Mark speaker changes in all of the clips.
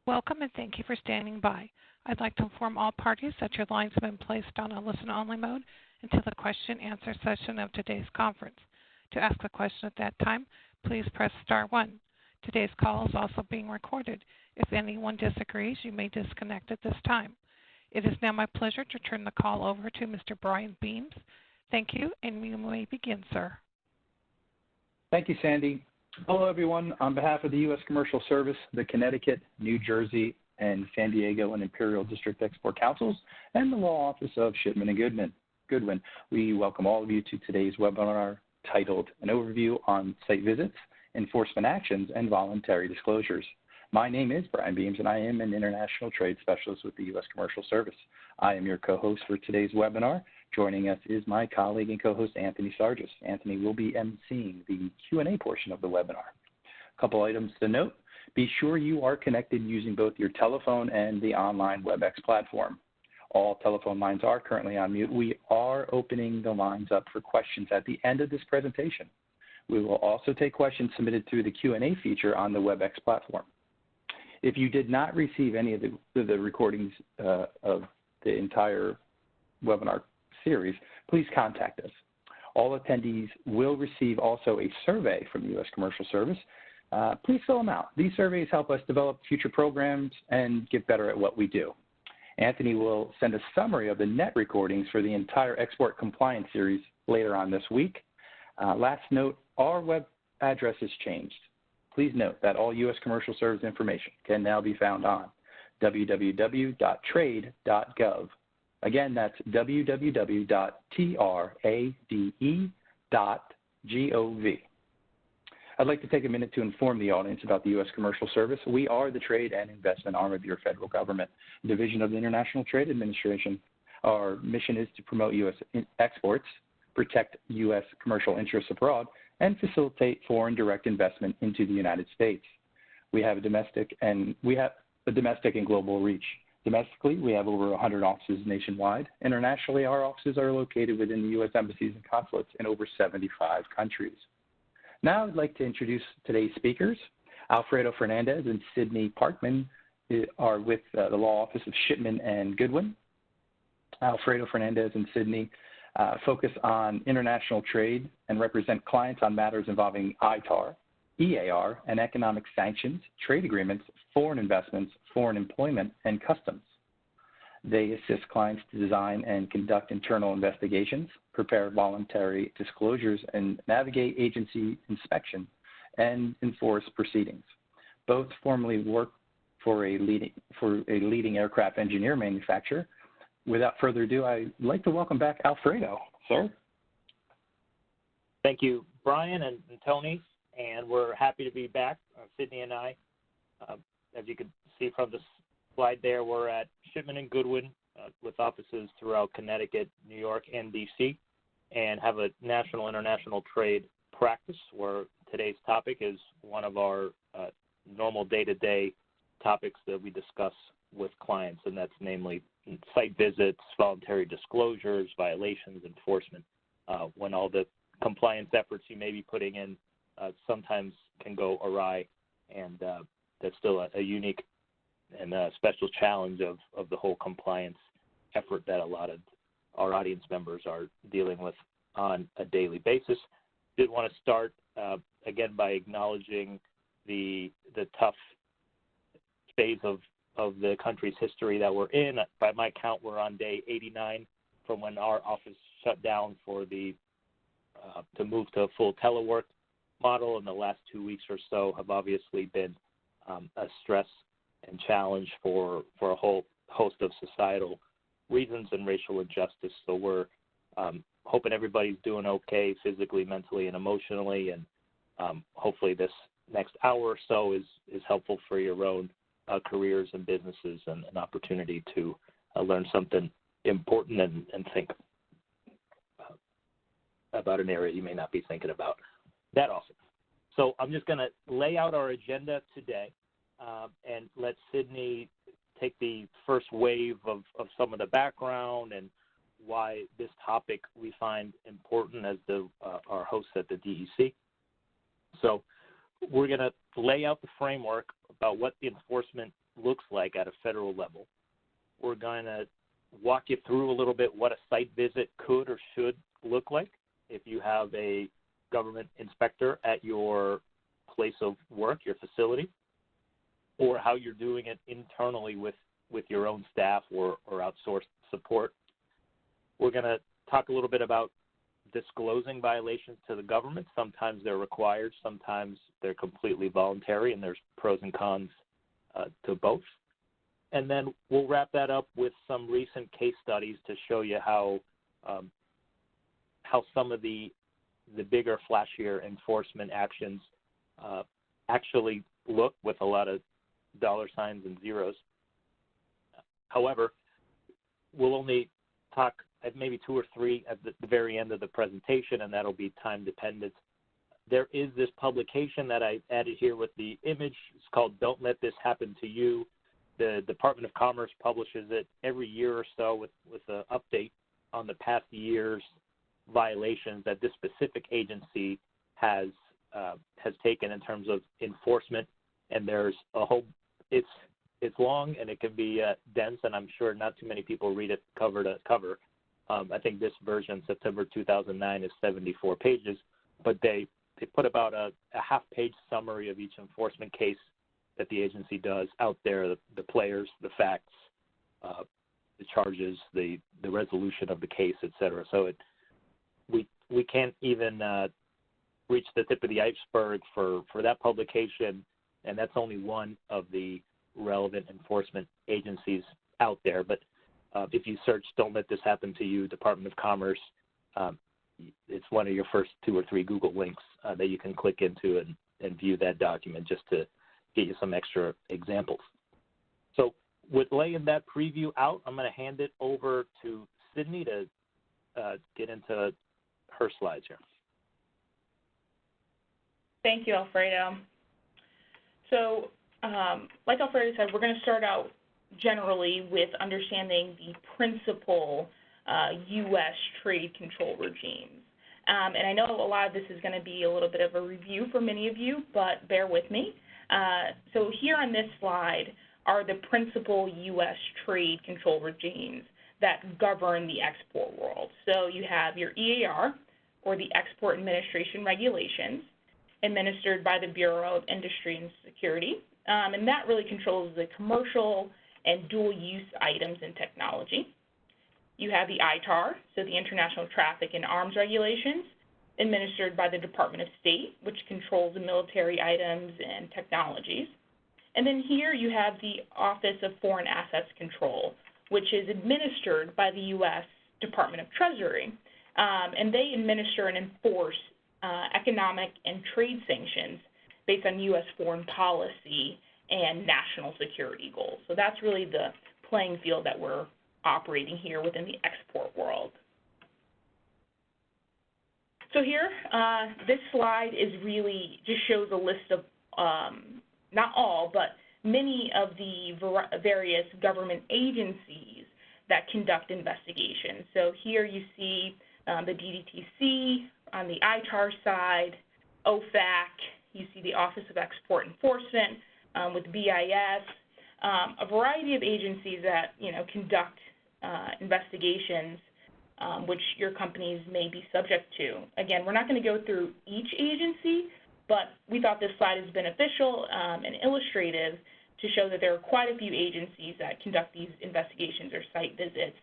Speaker 1: Welcome and thank you for standing by. I'd like to inform all parties that your lines have been placed on a listen-only mode until the question-answer session of today's conference. To ask a question at that time, please press star 1. Today's call is also being recorded. If anyone disagrees, you may disconnect at this time. It is now my pleasure to turn the call over to Mr. Brian Beams. Thank you, and you may begin, sir.
Speaker 2: Thank you, Sandy. Hello, everyone. On behalf of the U.S. Commercial Service, the Connecticut, New Jersey, and San Diego and Imperial District Export Councils, and the Law Office of Shipman and Goodwin, we welcome all of you to today's webinar titled An Overview on Site Visits, Enforcement Actions, and Voluntary Disclosures. My name is Brian Beams, and I am an International Trade Specialist with the U.S. Commercial Service. I am your co-host for today's webinar. Joining us is my colleague and co-host, Anthony Sargis. Anthony will be emceeing the Q&A portion of the webinar. A couple items to note. Be sure you are connected using both your telephone and the online WebEx platform. All telephone lines are currently on mute. We are opening the lines up for questions at the end of this presentation. We will also take questions submitted through the Q&A feature on the WebEx platform. If you did not receive any of the recordings of the entire webinar series, please contact us. All attendees will receive also a survey from the U.S. Commercial Service. Please fill them out. These surveys help us develop future programs and get better at what we do. Anthony will send a summary of the net recordings for the entire export compliance series later on this week. Last note, our web address has changed. Please note that all U.S. Commercial Service information can now be found on www.trade.gov. Again, that's www.trade.gov. I'd like to take a minute to inform the audience about the U.S. Commercial Service. We are the trade and investment arm of your federal government, division of the International Trade Administration. Our mission is to promote U.S. exports, protect U.S. commercial interests abroad, and facilitate foreign direct investment into the United States. We have a domestic and global reach. Domestically, we have over 100 offices nationwide. Internationally, our offices are located within the U.S. embassies and consulates in over 75 countries. Now I'd like to introduce today's speakers. Alfredo Fernandez and Sydney Parkmond are with the Law Office of Shipman and Goodwin. Alfredo Fernandez and Sydney focus on international trade and represent clients on matters involving ITAR, EAR, and economic sanctions, trade agreements, foreign investments, foreign employment, and customs. They assist clients to design and conduct internal investigations, prepare voluntary disclosures, and navigate agency inspection and enforce proceedings. Both formerly work for a leading aircraft engineer manufacturer. Without further ado, I'd like to welcome back Alfredo. Sir?
Speaker 3: Thank you, Brian and Tony, and we're happy to be back, Sydney and I. As you can see from the slide there, we're at Shipman and Goodwin with offices throughout Connecticut, New York, and D.C., and have a national international trade practice where today's topic is one of our normal day-to-day topics that we discuss with clients, and that's namely site visits, voluntary disclosures, violations, enforcement, when all the compliance efforts you may be putting in sometimes can go awry, and that's still a unique and a special challenge of the whole compliance effort that a lot of our audience members are dealing with on a daily basis. Did want to start again by acknowledging the tough phase of the country's history that we're in. By my count, we're on day 89 from when our office shut down for the to move to a full telework model, and the last 2 weeks or so have obviously been a stress and challenge for a whole host of societal reasons and racial injustice. So we're hoping everybody's doing okay physically, mentally, and emotionally, and hopefully this next hour or so is helpful for your own careers and businesses, and an opportunity to learn something important and think about an area you may not be thinking about that often. So I'm just going to lay out our agenda today and let Sydney take the first wave of some of the background and why this topic we find important as our hosts at the DEC. So we're going to lay out the framework about what the enforcement looks like at a federal level. We're going to walk you through a little bit what a site visit could or should look like if you have a government inspector at your place of work, your facility, or how you're doing it internally with your own staff or outsourced support. We're going to talk a little bit about disclosing violations to the government. Sometimes they're required, sometimes they're completely voluntary, and there's pros and cons to both. And then we'll wrap that up with some recent case studies to show you how some of the bigger, flashier enforcement actions actually look, with a lot of dollar signs and zeros. However, we'll only talk at maybe 2 or 3 at the very end of the presentation, and that'll be time dependent. There is this publication that I added here with the image. It's called Don't Let This Happen to You. The Department of Commerce publishes it every year or so with an update on the past year's violations that this specific agency has taken in terms of enforcement. And there's a whole, it's long and it can be dense, and I'm sure not too many people read it cover to cover. I think this version, September 2009, is 74 pages, but they put about a half-page summary of each enforcement case that the agency does out there, the players, the facts, the charges, the resolution of the case, et cetera. So we can't even reach the tip of the iceberg for that publication, and that's only one of the relevant enforcement agencies out there. But if you search Don't Let This Happen to You, Department of Commerce, it's one of your first 2 or 3 Google links that you can click into and view that document, just to get you some extra examples. So with laying that preview out, I'm going to hand it over to Sydney to get into her slides here.
Speaker 4: Thank you, Alfredo. So like Alfredo said, we're going to start out generally with understanding the principal U.S. trade control regimes. And I know a lot of this is going to be a little bit of a review for many of you, but bear with me. So here on this slide are the principal U.S. trade control regimes that govern the export world. So you have your EAR, or the Export Administration Regulations, administered by the Bureau of Industry and Security, and that really controls the commercial and dual-use items and technology. You have the ITAR, so the International Traffic in Arms Regulations, administered by the Department of State, which controls the military items and technologies. And then here you have the Office of Foreign Assets Control, which is administered by the U.S. Department of Treasury, and they administer and enforce economic and trade sanctions based on U.S. foreign policy and national security goals. So that's really the playing field that we're operating here within the export world. So here, this slide is really just shows a list of, not all, but many of the various government agencies that conduct investigations. So here you see the DDTC on the ITAR side, OFAC, you see the Office of Export Enforcement with BIS, a variety of agencies that conduct investigations which your companies may be subject to. Again, we're not going to go through each agency, but we thought this slide is beneficial and illustrative to show that there are quite a few agencies that conduct these investigations or site visits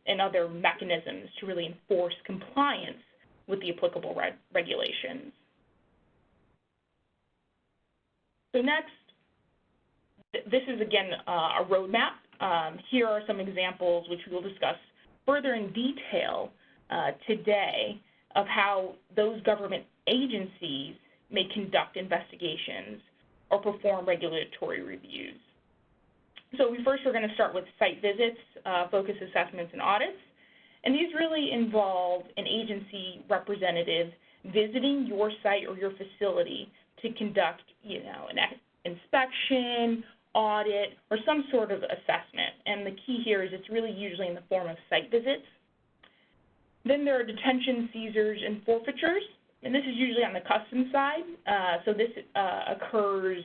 Speaker 4: and other mechanisms to really enforce compliance with the applicable regulations. So next, this is again a roadmap. Here are some examples which we will discuss further in detail today of how those government agencies may conduct investigations or perform regulatory reviews. So first we're going to start with site visits, focus assessments, and audits. And these really involve an agency representative visiting your site or your facility to conduct, an inspection, audit, or some sort of assessment. And the key here is it's really usually in the form of site visits. Then there are detentions, seizures, and forfeitures. And this is usually on the customs side. So this occurs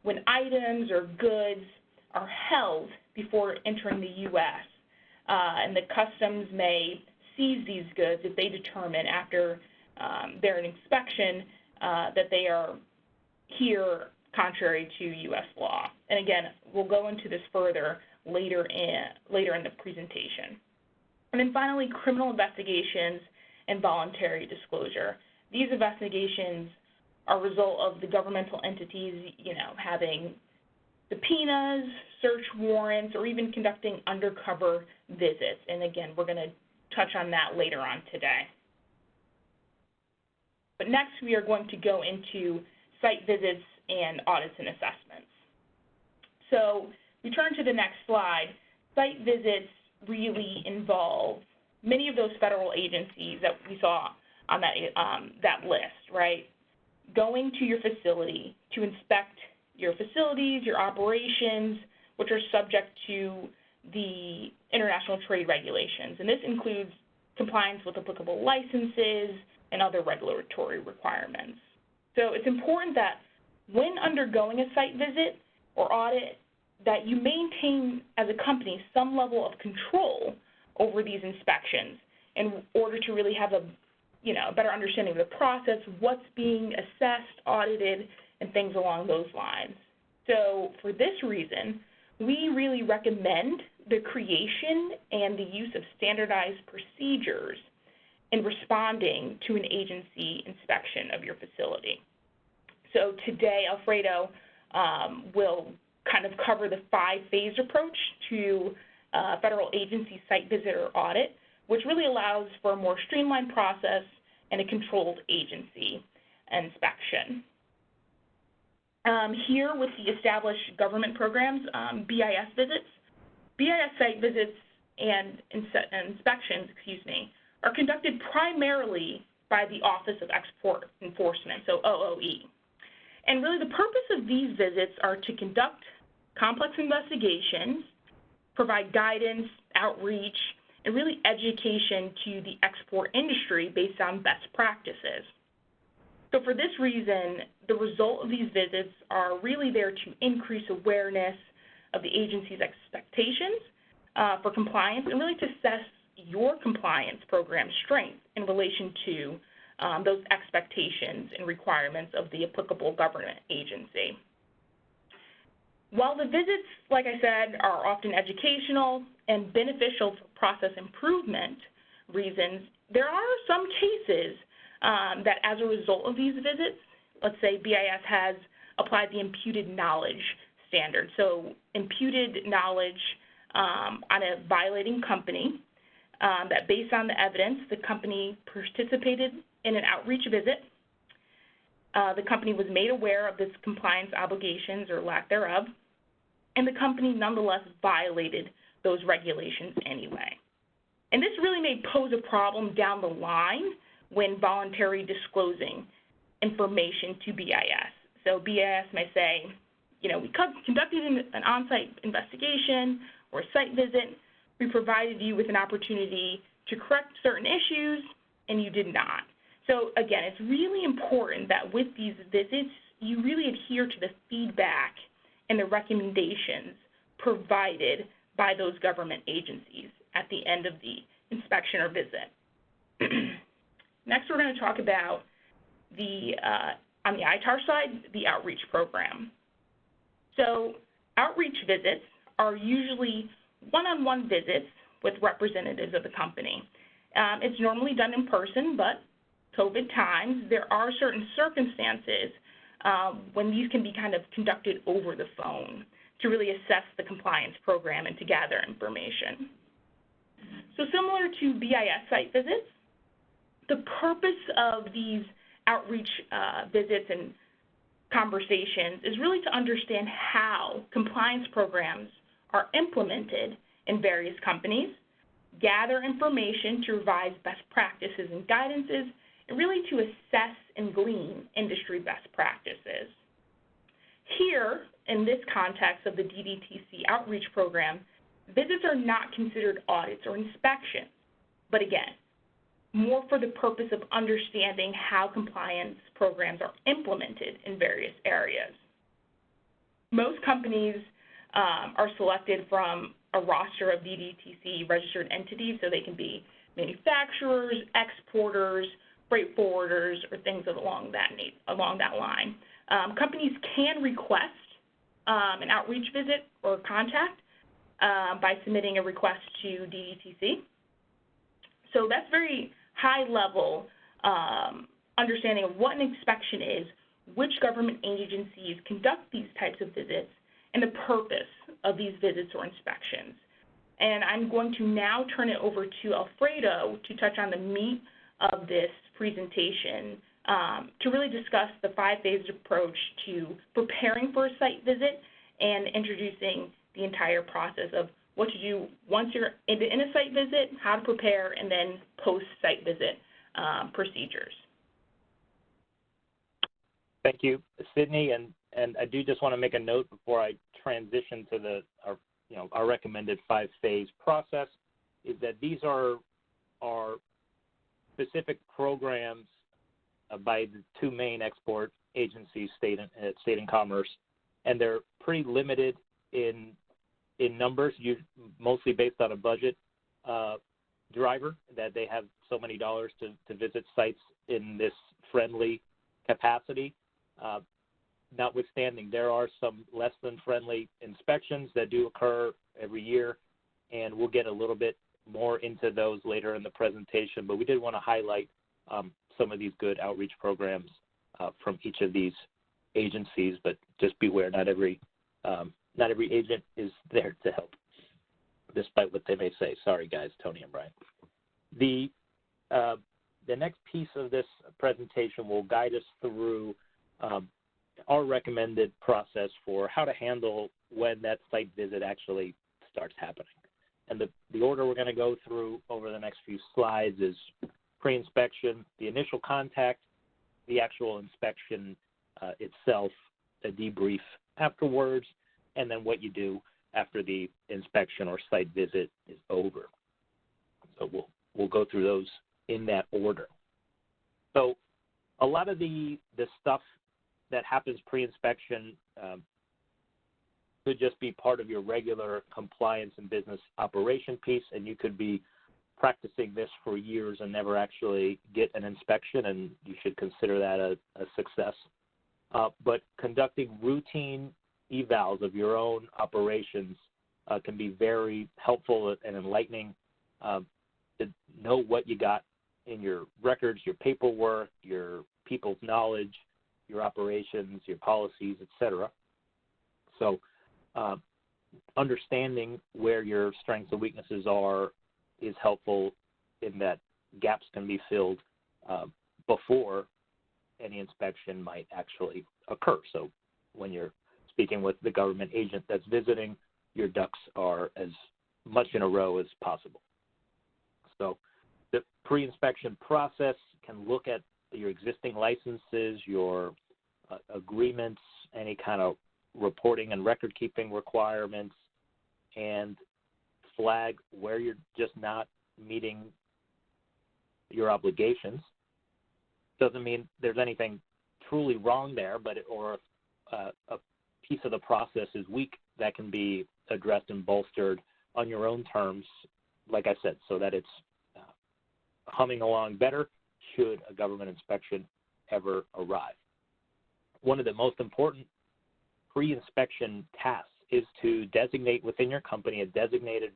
Speaker 4: when items or goods are held before entering the U.S., and the customs may seize these goods if they determine after their inspection that they are here contrary to U.S. law. And again, we'll go into this further later in the presentation. And then finally, criminal investigations and voluntary disclosure. These investigations are a result of the governmental entities, having subpoenas, search warrants, or even conducting undercover visits. And again, we're going to touch on that later on today. But next, we are going to go into site visits and audits and assessments. So we turn to the next slide. Site visits really involve many of those federal agencies that we saw on that list, right? Going to your facility to inspect your facilities, your operations, which are subject to the international trade regulations. And this includes compliance with applicable licenses and other regulatory requirements. So it's important that when undergoing a site visit or audit, that you maintain as a company some level of control over these inspections in order to really have a better understanding of the process, what's being assessed, audited, and things along those lines. So for this reason, we really recommend the creation and the use of standardized procedures in responding to an agency inspection of your facility. So today, Alfredo will kind of cover the 5-phase approach to federal agency site visit or audit, which really allows for a more streamlined process and a controlled agency inspection. Here with the established government programs, BIS visits. BIS site visits and inspections, are conducted primarily by the Office of Export Enforcement, so OOE. And really the purpose of these visits are to conduct complex investigations, provide guidance, outreach, and really education to the export industry based on best practices. So for this reason, the result of these visits are really there to increase awareness of the agency's expectations for compliance and really to assess your compliance program strength in relation to those expectations and requirements of the applicable government agency. While the visits, like I said, are often educational and beneficial for process improvement reasons, there are some cases that as a result of these visits, let's say BIS has applied the imputed knowledge standard. So imputed knowledge on a violating company that based on the evidence, the company participated in an outreach visit. The company was made aware of its compliance obligations or lack thereof, and the company nonetheless violated those regulations anyway. And this really may pose a problem down the line when voluntarily disclosing information to BIS. So BIS may say, we conducted an on-site investigation or a site visit. We provided you with an opportunity to correct certain issues, and you did not. So again, it's really important that with these visits, you really adhere to the feedback and the recommendations provided by those government agencies at the end of the inspection or visit. Next, we're going to talk about on the ITAR side, the outreach program. So outreach visits are usually one-on-one visits with representatives of the company. It's normally done in person, but COVID times, there are certain circumstances when these can be kind of conducted over the phone to really assess the compliance program and to gather information. So similar to BIS site visits, the purpose of these outreach visits and conversations is really to understand how compliance programs are implemented in various companies, gather information to revise best practices and guidances, and really to assess and glean industry best practices. Here, in this context of the DDTC outreach program, visits are not considered audits or inspections, but again, more for the purpose of understanding how compliance programs are implemented in various areas. most companies are selected from a roster of DDTC registered entities, so they can be manufacturers, exporters, freight forwarders, or things along that line. Companies can request an outreach visit or contact by submitting a request to DDTC. So that's very high-level understanding of what an inspection is, which government agencies conduct these types of visits, and the purpose of these visits or inspections. And I'm going to now turn it over to Alfredo to touch on the meat of this presentation to really discuss the 5-phased approach to preparing for a site visit and introducing the entire process of what to do once you're in a site visit, how to prepare, and then post-site visit procedures.
Speaker 3: Thank you, Sydney, and I do just want to make a note before I transition to our recommended 5-phase process, is that these are specific programs by the two main export agencies, State and Commerce, and they're pretty limited in numbers, mostly based on a budget driver, that they have so many dollars to visit sites in this friendly capacity. Notwithstanding, there are some less than friendly inspections that do occur every year, and we'll get a little bit more into those later in the presentation, but we did want to highlight some of these good outreach programs from each of these agencies, but just beware, not every agent is there to help, despite what they may say. Sorry, guys, Tony and Brian. The next piece of this presentation will guide us through our recommended process for how to handle when that site visit actually starts happening. And the order we're going to go through over the next few slides is pre-inspection, the initial contact, the actual inspection itself, a debrief afterwards, and then what you do after the inspection or site visit is over. So we'll go through those in that order. So a lot of the stuff that happens pre-inspection could just be part of your regular compliance and business operation piece, and you could be practicing this for years and never actually get an inspection, and you should consider that a success. But conducting routine evals of your own operations can be very helpful and enlightening to know what you got in your records, your paperwork, your people's knowledge, your operations, your policies, etc. So understanding where your strengths and weaknesses are is helpful in that gaps can be filled before any inspection might actually occur. So when you're speaking with the government agent that's visiting, your ducks are as much in a row as possible. So the pre-inspection process can look at your existing licenses, your agreements, any kind of reporting and record-keeping requirements, and flag where you're just not meeting your obligations. Doesn't mean there's anything truly wrong there, but or a piece of the process is weak, that can be addressed and bolstered on your own terms, like I said, so that it's humming along better should a government inspection ever arrive. One of the most important pre-inspection tasks is to designate within your company a designated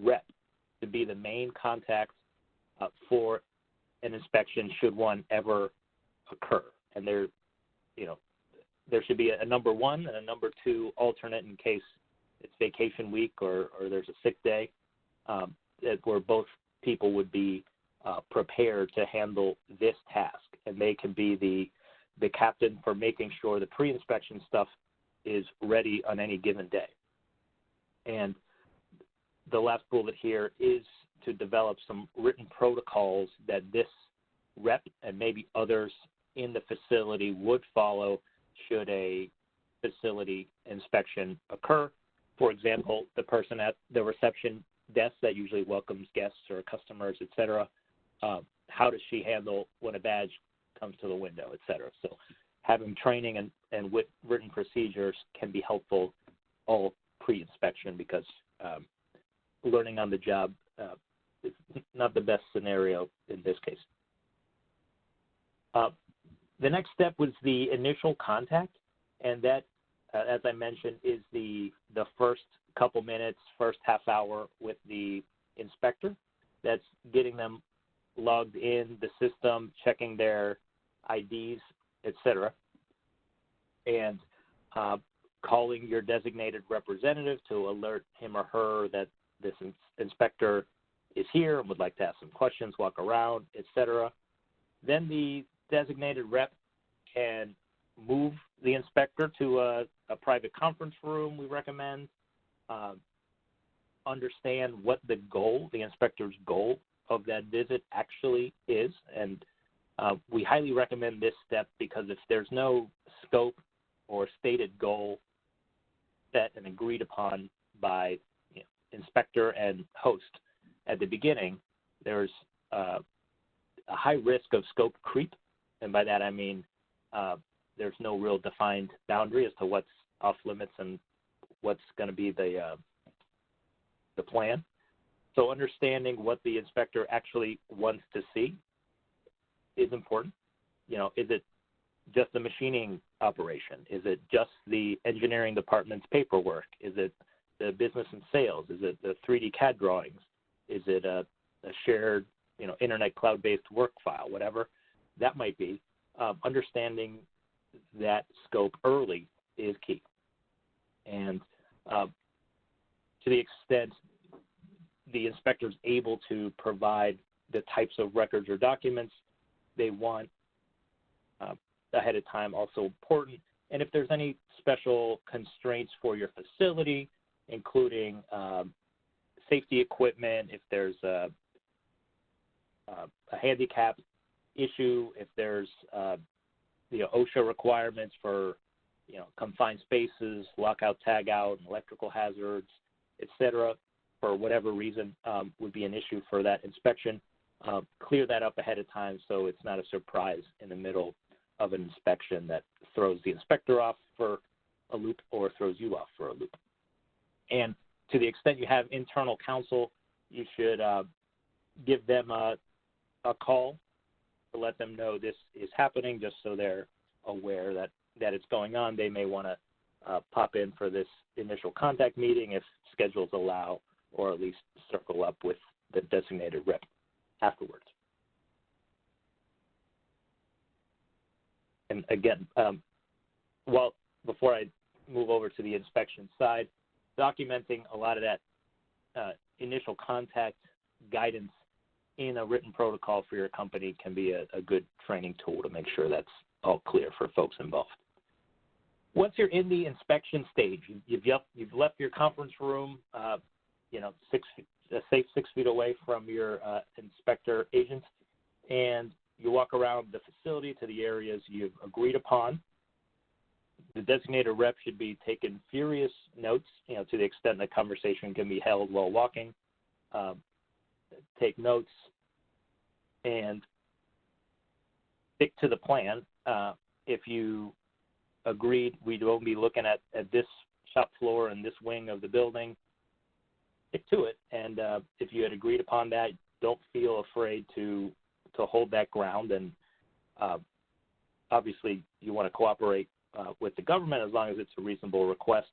Speaker 3: rep to be the main contact for an inspection should one ever occur. And there should be a number one and a number two alternate in case it's vacation week or there's a sick day, where both people would be prepared to handle this task. And they can be the captain for making sure the pre-inspection stuff is ready on any given day. And the last bullet here is to develop some written protocols that this rep and maybe others in the facility would follow should a facility inspection occur. For example, the person at the reception desk that usually welcomes guests or customers, et cetera, how does she handle when a badge comes to the window, et cetera? So having training and with written procedures can be helpful all pre-inspection, because learning on the job is not the best scenario in this case. The next step was the initial contact, and that, as I mentioned, is the first couple minutes, first half hour with the inspector. That's getting them logged in the system, checking their IDs, etc., and calling your designated representative to alert him or her that this inspector is here and would like to ask some questions, walk around, etc. Then the designated rep can move the inspector to a private conference room, we recommend, understand what the inspector's goal of that visit actually is. And we highly recommend this step, because if there's no scope or stated goal set and agreed upon by inspector and host at the beginning, there's a high risk of scope creep. And by that I mean there's no real defined boundary as to what's off limits and what's going to be the plan. So understanding what the inspector actually wants to see is important. Is it just the machining operation? Is it just the engineering department's paperwork? Is it the business and sales? Is it the 3D CAD drawings? Is it a shared, internet cloud-based work file? Whatever that might be, understanding that scope early is key. And to the extent the inspector is able to provide the types of records or documents they want ahead of time, also important. And if there's any special constraints for your facility, including safety equipment, if there's a handicap issue, if there's OSHA requirements for confined spaces, lockout, tagout, electrical hazards, etc., for whatever reason would be an issue for that inspection, clear that up ahead of time so it's not a surprise in the middle of an inspection that throws the inspector off for a loop or throws you off for a loop. And to the extent you have internal counsel, you should give them a call to let them know this is happening, just so they're aware that it's going on. They may want to pop in for this initial contact meeting if schedules allow, or at least circle up with the designated rep afterwards. And again, before I move over to the inspection side, documenting a lot of that initial contact guidance in a written protocol for your company can be a good training tool to make sure that's all clear for folks involved. Once you're in the inspection stage, you've left your conference room, a safe 6 feet away from your inspector agent, and you walk around the facility to the areas you've agreed upon. The designated rep should be taking furious notes, to the extent the conversation can be held while walking. Take notes and stick to the plan. If you agreed we will be looking at this shop floor and this wing of the building, stick to it. And if you had agreed upon that, don't feel afraid to hold that ground. And obviously you want to cooperate with the government as long as it's a reasonable request.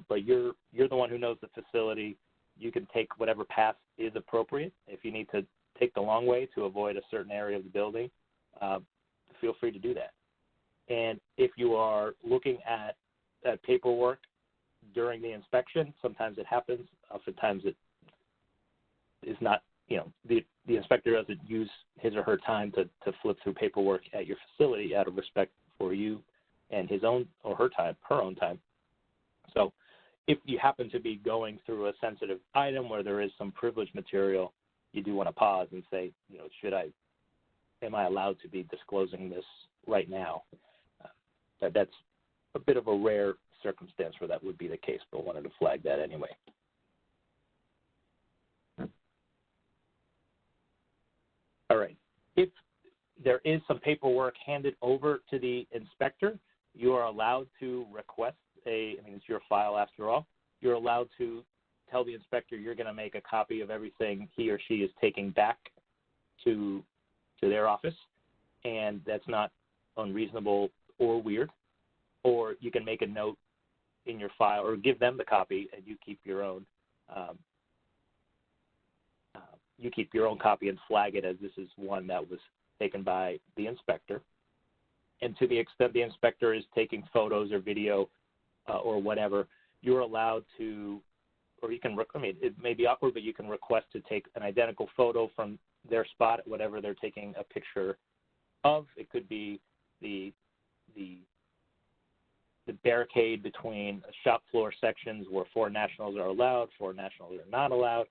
Speaker 3: But you're the one who knows the facility. You can take whatever path is appropriate. If you need to take the long way to avoid a certain area of the building, feel free to do that. And if you are looking at paperwork during the inspection, sometimes it happens. Oftentimes it is not, the inspector doesn't use his or her time to flip through paperwork at your facility out of respect for you and his own or her own time. So if you happen to be going through a sensitive item where there is some privileged material, you do want to pause and say, am I allowed to be disclosing this right now? That's a bit of a rare circumstance where that would be the case, but wanted to flag that anyway. All right. If there is some paperwork handed over to the inspector. You are allowed to request it's your file after all. You're allowed to tell the inspector you're going to make a copy of everything he or she is taking back to their office, and that's not unreasonable or weird. Or you can make a note in your file or give them the copy, and you keep your own. You keep your own copy and flag it as this is one that was taken by the inspector. And to the extent the inspector is taking photos or video or whatever, you're allowed to, or you can, it may be awkward, but you can request to take an identical photo from their spot, whatever they're taking a picture of. It could be the barricade between shop floor sections where foreign nationals are allowed, foreign nationals are not allowed,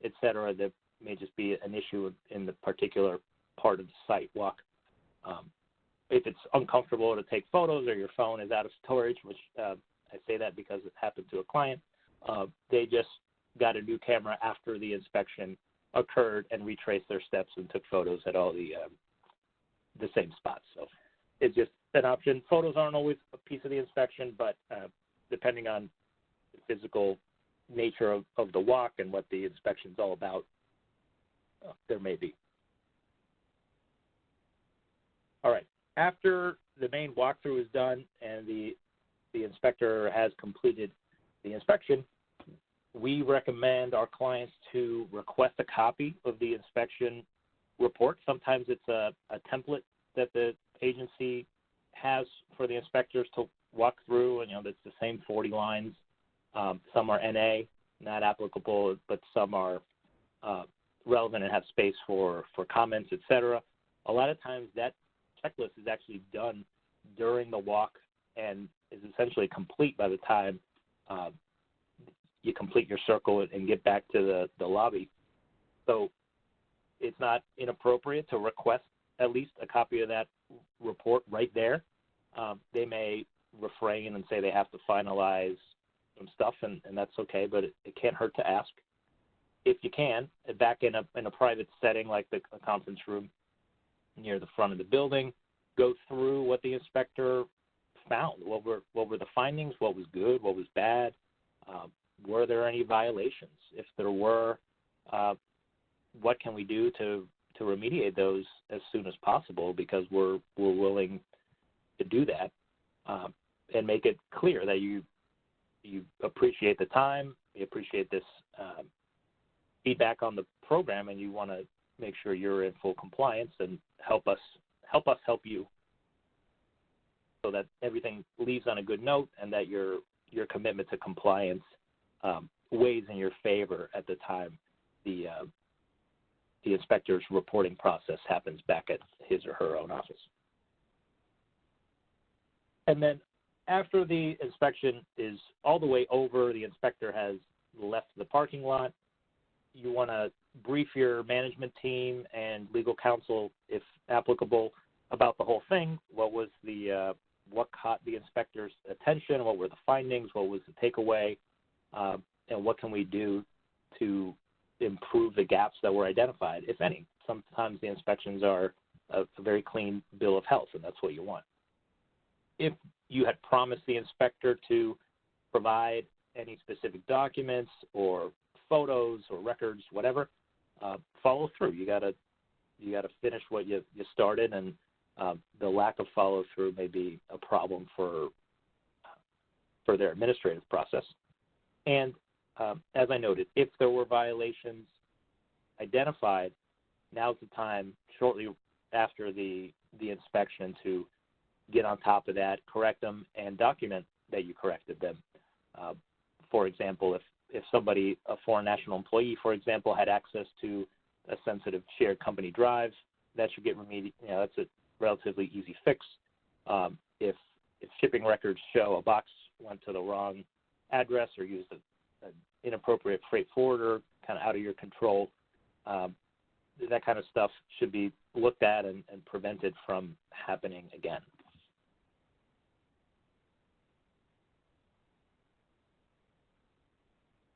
Speaker 3: et cetera. That may just be an issue in the particular part of the site walk. If it's uncomfortable to take photos or your phone is out of storage, which I say that because it happened to a client, they just got a new camera after the inspection occurred and retraced their steps and took photos at all the same spots. So it's just an option. Photos aren't always a piece of the inspection, but depending on the physical nature of the walk and what the inspection's all about, there may be. All right. After the main walkthrough is done and the inspector has completed the inspection, we recommend our clients to request a copy of the inspection report. Sometimes it's a template that the agency has for the inspectors to walk through, and that's the same 40 lines. Some are NA, not applicable, but some are relevant and have space for comments, et cetera. A lot of times that checklist is actually done during the walk and is essentially complete by the time you complete your circle and get back to the lobby. So it's not inappropriate to request at least a copy of that report right there. They may refrain and say they have to finalize some stuff, and that's okay, but it can't hurt to ask. If you can, back in a private setting like a conference room near the front of the building, go through what the inspector found. What were the findings? What was good? What was bad? Were there any violations? If there were, what can we do to remediate those as soon as possible? Because we're willing to do that, and make it clear that you appreciate the time, you appreciate this feedback on the program, and you want to make sure you're in full compliance and help us help you, so that everything leaves on a good note and that your commitment to compliance weighs in your favor at the time the inspector's reporting process happens back at his or her own office. And then after the inspection is all the way over, the inspector has left the parking lot, you want to brief your management team and legal counsel, if applicable, about the whole thing. What was what caught the inspector's attention? What were the findings? What was the takeaway? And what can we do to improve the gaps that were identified, if any? Sometimes the inspections are a very clean bill of health, and that's what you want. If you had promised the inspector to provide any specific documents or photos or records, whatever, follow through. You gotta finish what you started, and the lack of follow through may be a problem for their administrative process. And as I noted, if there were violations identified, now's the time, shortly after the inspection, to get on top of that, correct them, and document that you corrected them. For example, if somebody, a foreign national employee, for example, had access to a sensitive shared company drive, that should get remediated. That's a relatively easy fix. If shipping records show a box went to the wrong address or used an inappropriate freight forwarder, kind of out of your control, that kind of stuff should be looked at and prevented from happening again.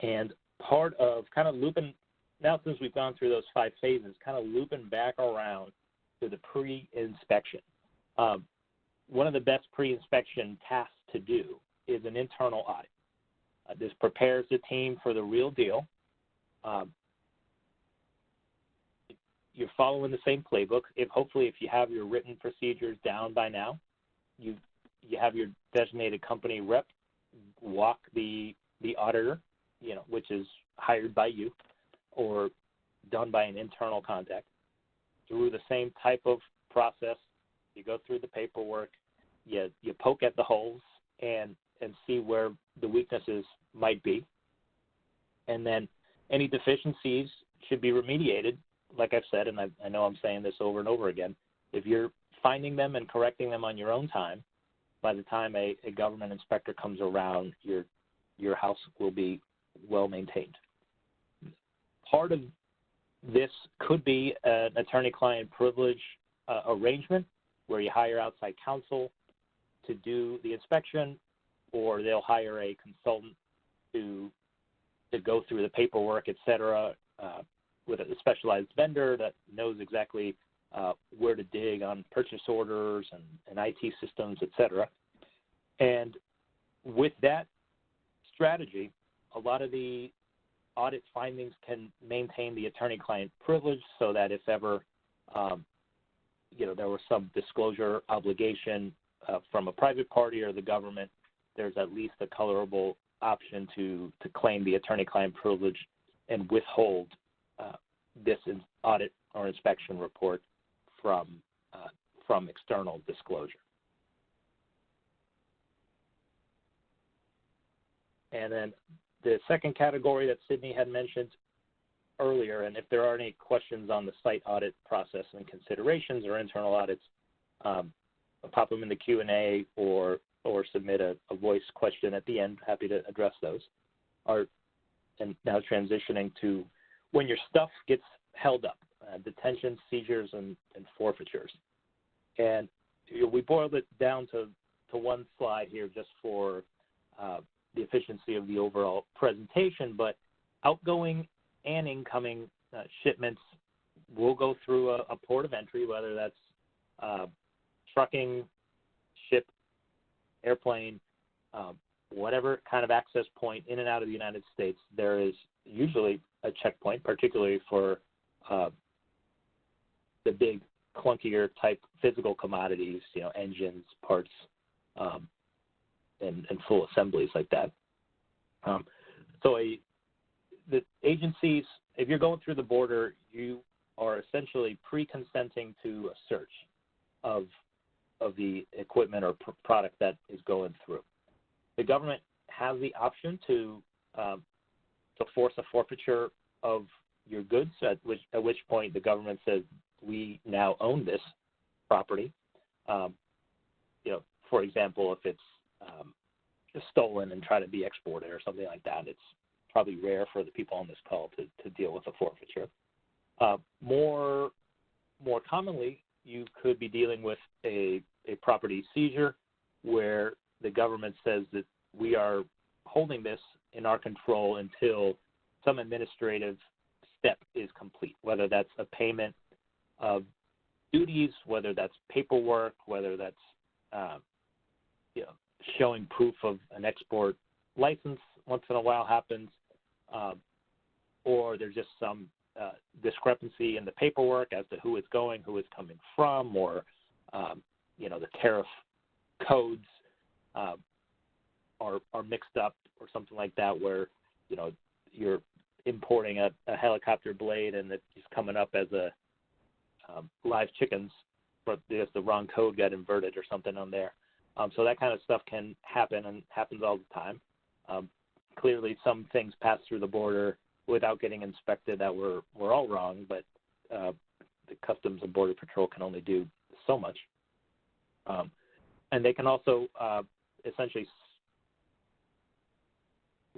Speaker 3: And part of kind of looping, now since we've gone through those 5 phases, kind of looping back around to the pre-inspection. One of the best pre-inspection tasks to do is an internal audit. This prepares the team for the real deal. You're following the same playbook. Hopefully, if you have your written procedures down by now, you have your designated company rep walk the auditor, which is hired by you or done by an internal contact, through the same type of process. You go through the paperwork, you poke at the holes and see where the weaknesses might be. And then any deficiencies should be remediated, like I've said, and I know I'm saying this over and over again. If you're finding them and correcting them on your own time, by the time a government inspector comes around, your house will be well maintained. Part of this could be an attorney-client privilege arrangement where you hire outside counsel to do the inspection, or they'll hire a consultant to go through the paperwork, et cetera, with a specialized vendor that knows exactly where to dig on purchase orders and IT systems, et cetera. And with that strategy, a lot of the audit findings can maintain the attorney-client privilege so that if ever there was some disclosure obligation from a private party or the government, there's at least a colorable option to claim the attorney-client privilege and withhold this audit or inspection report from external disclosure. And then the second category that Sydney had mentioned earlier, and if there are any questions on the site audit process and considerations or internal audits, pop them in the Q&A or submit a voice question at the end. Happy to address those. And now transitioning to when your stuff gets held up, detentions, seizures, and forfeitures. And we boiled it down to one slide here just for the efficiency of the overall presentation, but outgoing and incoming shipments will go through a port of entry, whether that's trucking, ship, airplane, whatever kind of access point in and out of the United States. There is usually a checkpoint, particularly for the big, clunkier type physical commodities, engines, parts, and full assemblies like that. The agencies, if you're going through the border, you are essentially pre-consenting to a search of the equipment or product that is going through. The government has the option to force a forfeiture of your goods, at which point the government says, we now own this property. For example, if it's stolen and try to be exported or something like that, it's probably rare for the people on this call to deal with a forfeiture. More commonly, you could be dealing with a property seizure where the government says that we are holding this in our control until some administrative step is complete, whether that's a payment of duties, whether that's paperwork, whether that's showing proof of an export license once in a while happens, or there's just some discrepancy in the paperwork as to who it's going, who it's coming from, or the tariff codes are mixed up or something like that, where you're importing a helicopter blade and it's coming up as a live chickens, but there's the wrong code got inverted or something on there. So that kind of stuff can happen and happens all the time. Clearly, some things pass through the border without getting inspected that were all wrong, but the Customs and Border Patrol can only do so much. And they can also essentially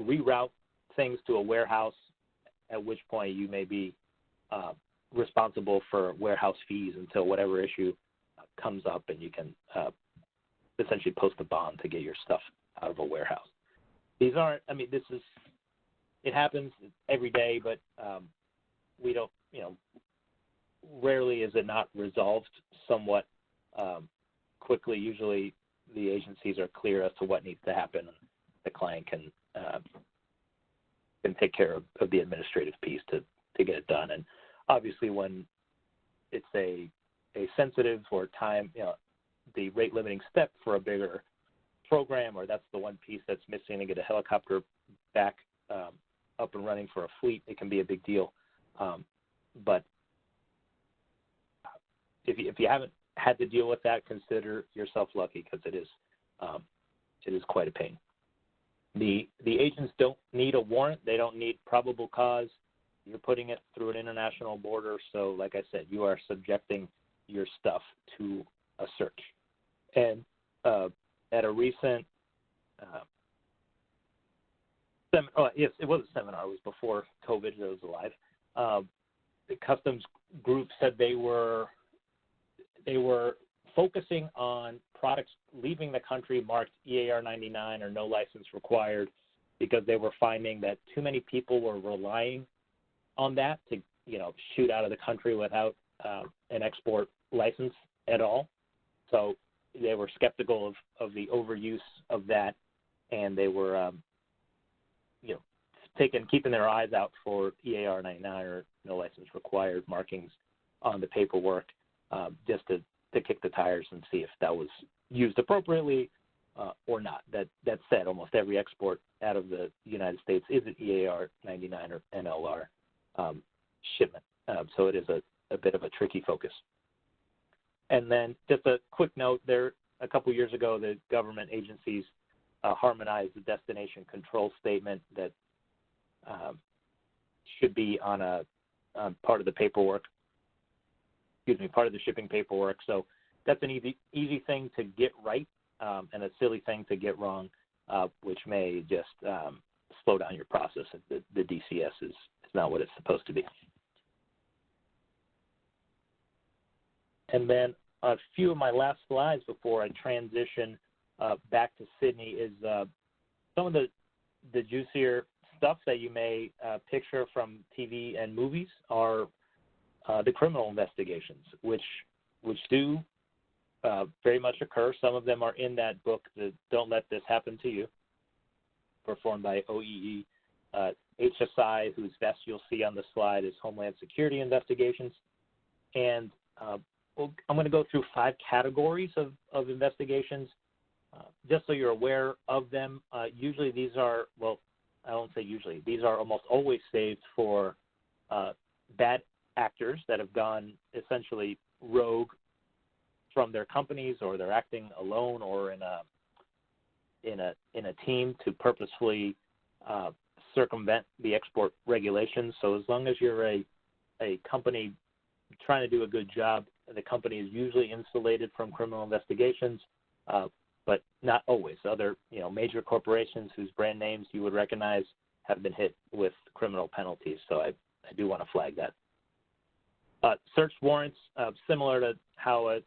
Speaker 3: reroute things to a warehouse, at which point you may be responsible for warehouse fees until whatever issue comes up, and you can essentially post a bond to get your stuff out of a warehouse. These aren't, it happens every day, but we don't, rarely is it not resolved somewhat quickly. Usually the agencies are clear as to what needs to happen, and the client can take care of the administrative piece to get it done. And obviously when it's a sensitive or time, the rate limiting step for a bigger program, or that's the one piece that's missing to get a helicopter back up and running for a fleet, it can be a big deal. But if you haven't had to deal with that, consider yourself lucky, because it is quite a pain. The agents don't need a warrant. They don't need probable cause. You're putting it through an international border, so like I said, you are subjecting your stuff to a search. And at a recent yes, it was a seminar. It was before COVID. I was alive. The customs group said they were focusing on products leaving the country marked EAR 99 or no license required, because they were finding that too many people were relying on that to shoot out of the country without an export license at all. So they were skeptical of the overuse of that, and they were keeping their eyes out for EAR 99 or no license required markings on the paperwork, just to kick the tires and see if that was used appropriately or not. That said, almost every export out of the United States is an EAR 99 or NLR shipment, so it is a bit of a tricky focus. And then just a quick note there, a couple years ago, the government agencies harmonized the destination control statement that should be on part of the paperwork, part of the shipping paperwork. So that's an easy thing to get right, and a silly thing to get wrong, which may just slow down your process. The DCS is not what it's supposed to be. And then a few of my last slides before I transition back to Sydney is some of the juicier stuff that you may picture from TV and movies are the criminal investigations, which do very much occur. Some of them are in that book, the Don't Let This Happen to You, performed by OEE. HSI, whose vest you'll see on the slide, is Homeland Security investigations. And I'm going to go through 5 categories of investigations, just so you're aware of them. Usually these are, well, I won't say usually, these are almost always saved for bad actors that have gone essentially rogue from their companies, or they're acting alone or in a team to purposefully circumvent the export regulations. So as long as you're a company trying to do a good job, the company is usually insulated from criminal investigations, but not always. Other major corporations whose brand names you would recognize have been hit with criminal penalties. So I do want to flag that. Search warrants, similar to how a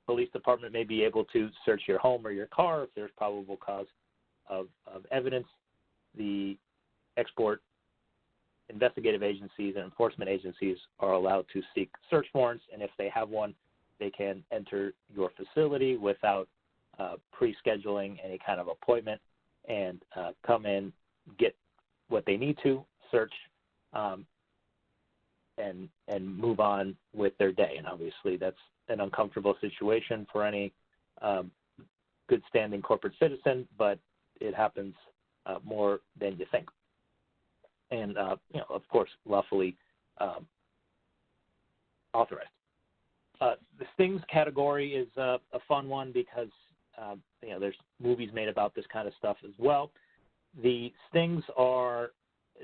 Speaker 3: police department may be able to search your home or your car if there's probable cause of evidence. The export investigative agencies and enforcement agencies are allowed to seek search warrants, and if they have one, they can enter your facility without pre-scheduling any kind of appointment and come in, get what they need to, search, and move on with their day. And obviously that's an uncomfortable situation for any good standing corporate citizen, but it happens more than you think. And, of course, lawfully authorized. The stings category is a fun one because, there's movies made about this kind of stuff as well. The stings are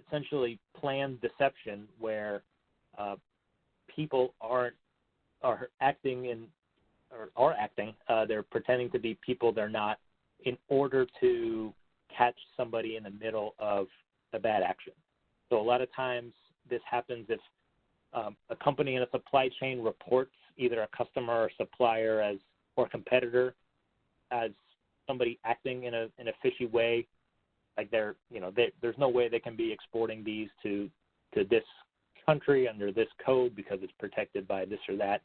Speaker 3: essentially planned deception where people are acting, they're pretending to be people they're not in order to catch somebody in the middle of a bad action. So a lot of times this happens if a company in a supply chain reports either a customer or supplier or competitor as somebody acting in a fishy way, like there's no way they can be exporting these to this country under this code because it's protected by this or that,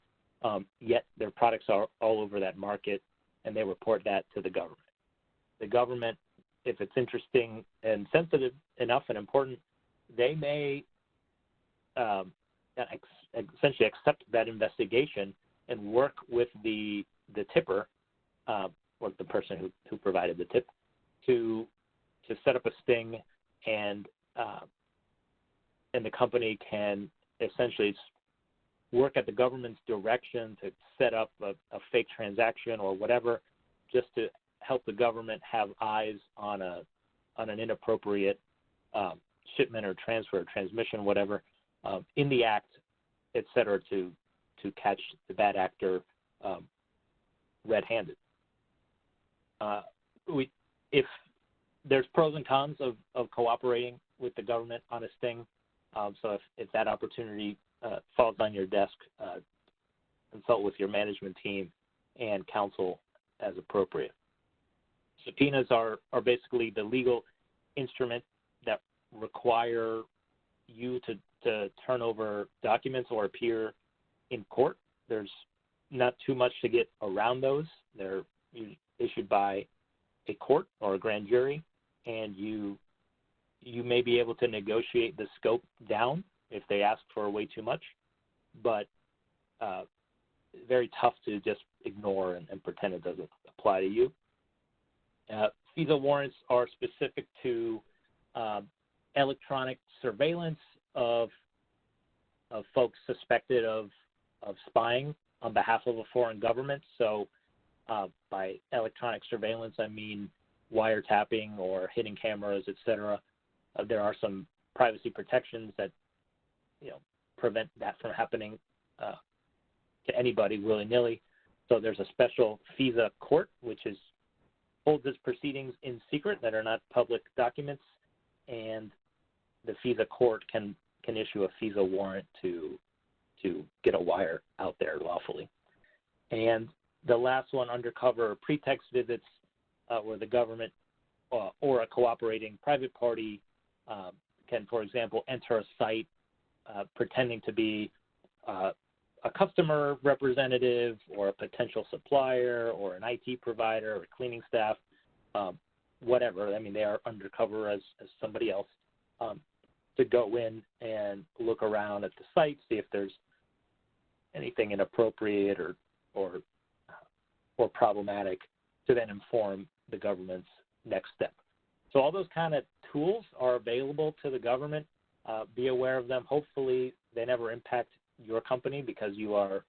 Speaker 3: yet their products are all over that market, and they report that to the government. The government, if it's interesting and sensitive enough and important, they may essentially accept that investigation and work with the tipper, or the person who provided the tip, to set up a sting, and the company can essentially work at the government's direction to set up a fake transaction or whatever, just to help the government have eyes on an inappropriate shipment or transfer or transmission, whatever, in the act, et cetera, to catch the bad actor red-handed. If there's pros and cons of cooperating with the government on a sting, so if that opportunity falls on your desk, consult with your management team and counsel as appropriate. Subpoenas are basically the legal instrument that require you to turn over documents or appear in court. There's not too much to get around those. They're issued by a court or a grand jury, and you may be able to negotiate the scope down if they ask for way too much, but very tough to just ignore and pretend it doesn't apply to you. FISA warrants are specific to electronic surveillance of folks suspected of spying on behalf of a foreign government. So by electronic surveillance, I mean wiretapping or hidden cameras, et cetera. There are some privacy protections that prevent that from happening to anybody willy-nilly. So there's a special FISA court, which holds its proceedings in secret that are not public documents, and the FISA court can issue a FISA warrant to get a wire out there lawfully. And the last one, undercover pretext visits, where the government or a cooperating private party can, for example, enter a site pretending to be a customer representative or a potential supplier or an IT provider or cleaning staff, whatever. I mean, they are undercover as somebody else, to go in and look around at the site, see if there's anything inappropriate or problematic, to then inform the government's next step. So all those kind of tools are available to the government. Be aware of them. Hopefully they never impact your company, because you're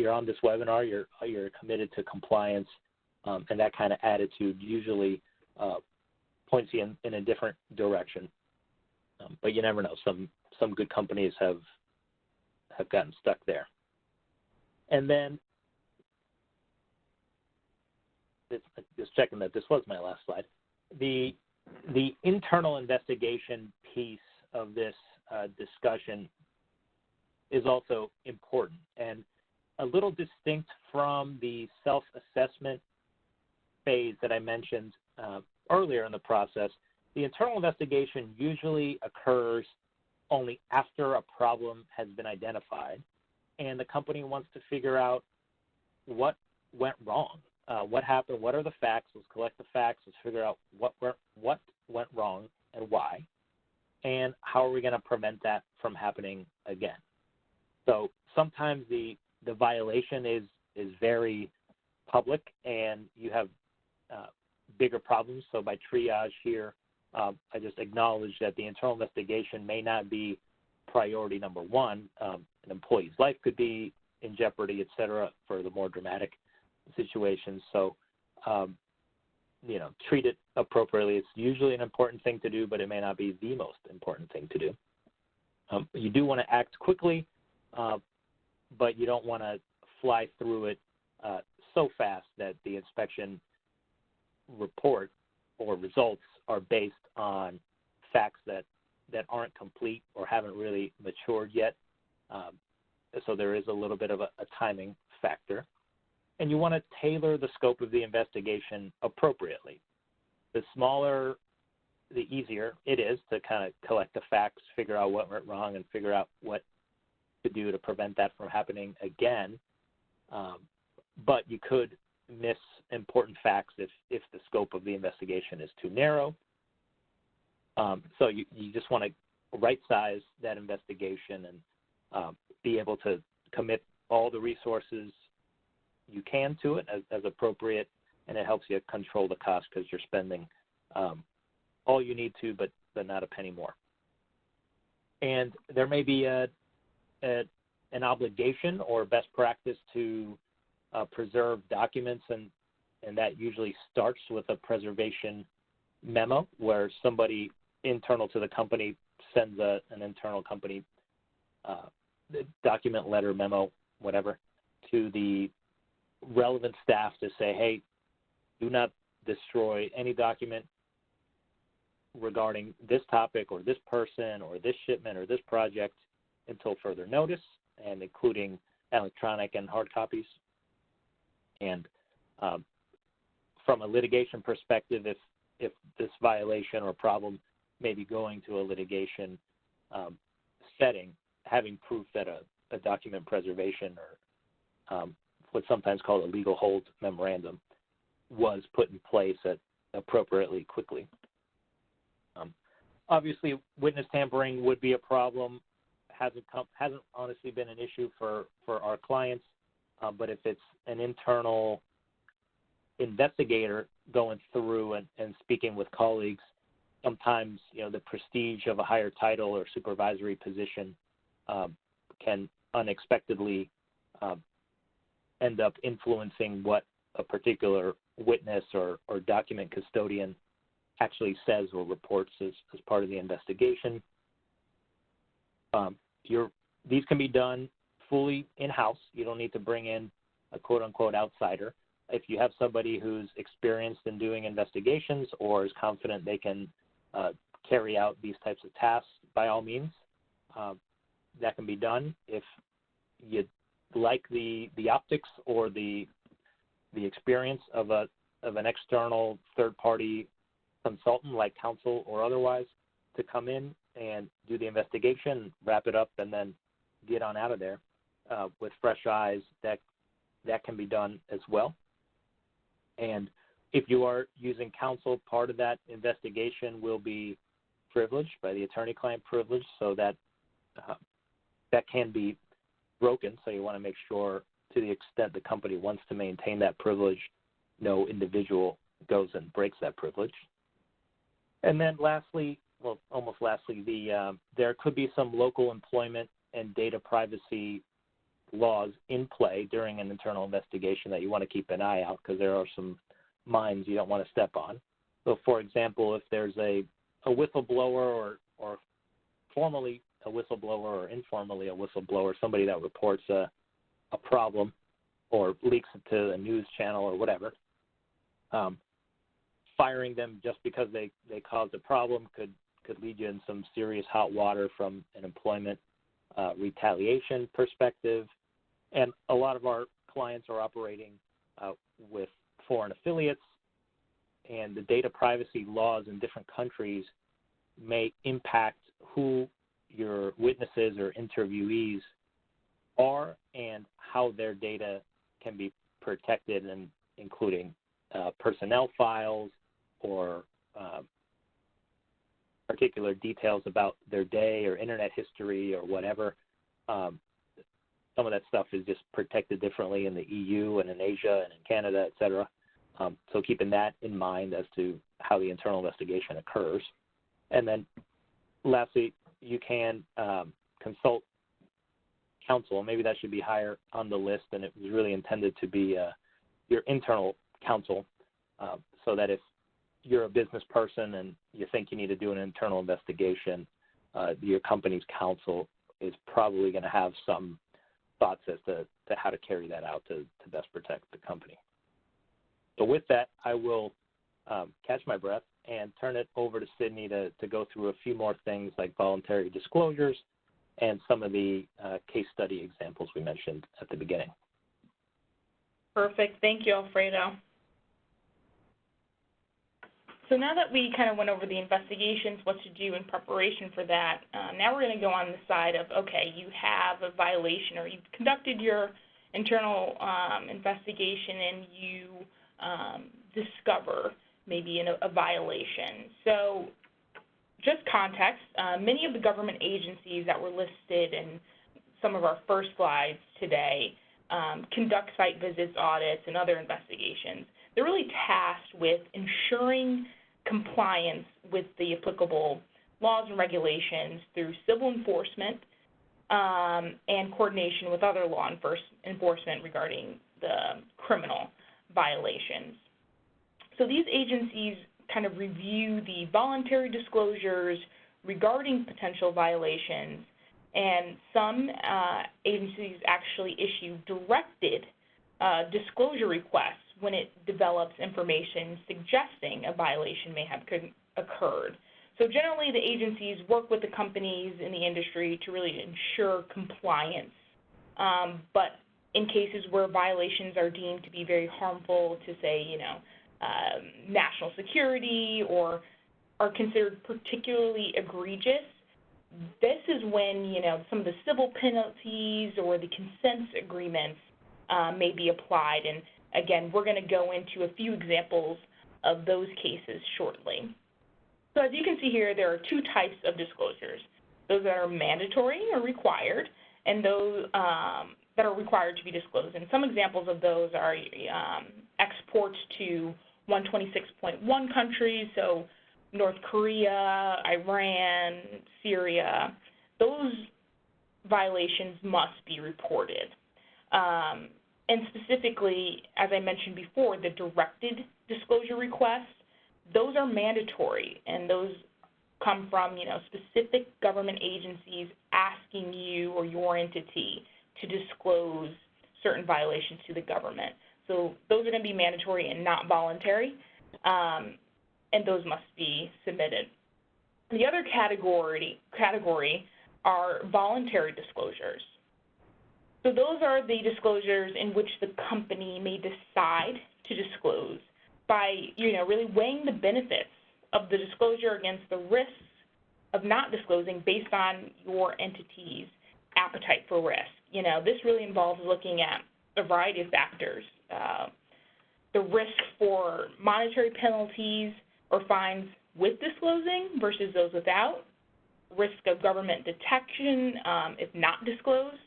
Speaker 3: on this webinar, you're committed to compliance, and that kind of attitude usually points you in a different direction. But you never know. Some good companies have gotten stuck there. And then, just checking that this was my last slide, the internal investigation piece of this discussion is also important, and a little distinct from the self-assessment phase that I mentioned earlier in the process. The internal investigation usually occurs only after a problem has been identified, and the company wants to figure out what went wrong, what happened, what are the facts. Let's collect the facts. Let's figure out what went wrong and why, and how are we going to prevent that from happening again. So sometimes the violation is very public, and you have bigger problems. So by triage here, I just acknowledge that the internal investigation may not be priority number one. An employee's life could be in jeopardy, et cetera, for the more dramatic situations. So, treat it appropriately. It's usually an important thing to do, but it may not be the most important thing to do. You do want to act quickly, but you don't want to fly through it so fast that the inspection report or results are based on facts that aren't complete or haven't really matured yet. So there is a little bit of a timing factor. And you want to tailor the scope of the investigation appropriately. The smaller the easier it is to kind of collect the facts, figure out what went wrong, and figure out what to do to prevent that from happening again. But you could miss important facts if the scope of the investigation is too narrow. So you just want to right-size that investigation and be able to commit all the resources you can to it as appropriate, and it helps you control the cost because you're spending all you need to, but not a penny more. And there may be an obligation or best practice to preserve documents, and that usually starts with a preservation memo where somebody internal to the company sends an internal company document, letter, memo, whatever, to the relevant staff to say, hey, do not destroy any document regarding this topic or this person or this shipment or this project until further notice, and including electronic and hard copies. And from a litigation perspective, if this violation or problem may be going to a litigation setting, having proof that a document preservation or what's sometimes called a legal hold memorandum was put in place appropriately quickly. Obviously, witness tampering would be a problem. Hasn't honestly been an issue for our clients, but if it's an internal investigator going through and speaking with colleagues, sometimes the prestige of a higher title or supervisory position can unexpectedly end up influencing what a particular witness or document custodian actually says or reports as part of the investigation. These can be done fully in-house. You don't need to bring in a quote-unquote outsider. If you have somebody who's experienced in doing investigations or is confident they can carry out these types of tasks, by all means, that can be done. If you like the optics or the experience of an external third-party consultant like counsel or otherwise to come in and do the investigation, wrap it up, and then get on out of there with fresh eyes, that can be done as well. And if you are using counsel, part of that investigation will be privileged by the attorney-client privilege, so that that can be broken. So you want to make sure, to the extent the company wants to maintain that privilege, no individual goes and breaks that privilege. And then lastly, well, almost lastly, there could be some local employment and data privacy laws in play during an internal investigation that you want to keep an eye out, because there are some mines you don't want to step on. So, for example, if there's a whistleblower or formally a whistleblower or informally a whistleblower, somebody that reports a problem or leaks it to a news channel or whatever, firing them just because they caused a problem could lead you in some serious hot water from an employment retaliation perspective. And a lot of our clients are operating with foreign affiliates, and the data privacy laws in different countries may impact who your witnesses or interviewees are and how their data can be protected, and including personnel files or particular details about their day or internet history or whatever. Some of that stuff is just protected differently in the EU and in Asia and in Canada, et cetera. So keeping that in mind as to how the internal investigation occurs. And then lastly, you can consult counsel. Maybe that should be higher on the list, and it was really intended to be your internal counsel, so that if you're a business person and you think you need to do an internal investigation, your company's counsel is probably going to have some thoughts as to how to carry that out to best protect the company. So with that, I will catch my breath and turn it over to Sydney to go through a few more things like voluntary disclosures and some of the case study examples we mentioned at the beginning.
Speaker 4: Perfect. Thank you, Alfredo. So now that we kind of went over the investigations, what to do in preparation for that, now we're going to go on the side of, okay, you have a violation or you've conducted your internal investigation and you discover maybe a violation. So just context, many of the government agencies that were listed in some of our first slides today conduct site visits, audits, and other investigations. They're really tasked with ensuring compliance with the applicable laws and regulations through civil enforcement and coordination with other law enforcement regarding the criminal violations. So these agencies kind of review the voluntary disclosures regarding potential violations, and some agencies actually issue directed disclosure requests when it develops information suggesting a violation may have occurred. So generally, the agencies work with the companies in the industry to really ensure compliance. But in cases where violations are deemed to be very harmful to, say, national security or are considered particularly egregious, this is when, some of the civil penalties or the consent agreements may be applied. And again, we're going to go into a few examples of those cases shortly. So as you can see here, there are two types of disclosures, those that are mandatory or required, and those that are required to be disclosed. And some examples of those are exports to 126.1 countries, so North Korea, Iran, Syria. Those violations must be reported. And specifically, as I mentioned before, the directed disclosure requests, those are mandatory, and those come from, specific government agencies asking you or your entity to disclose certain violations to the government. So those are going to be mandatory and not voluntary, and those must be submitted. The other category are voluntary disclosures. So those are the disclosures in which the company may decide to disclose by, really weighing the benefits of the disclosure against the risks of not disclosing based on your entity's appetite for risk. This really involves looking at a variety of factors. The risk for monetary penalties or fines with disclosing versus those without, risk of government detection if not disclosed,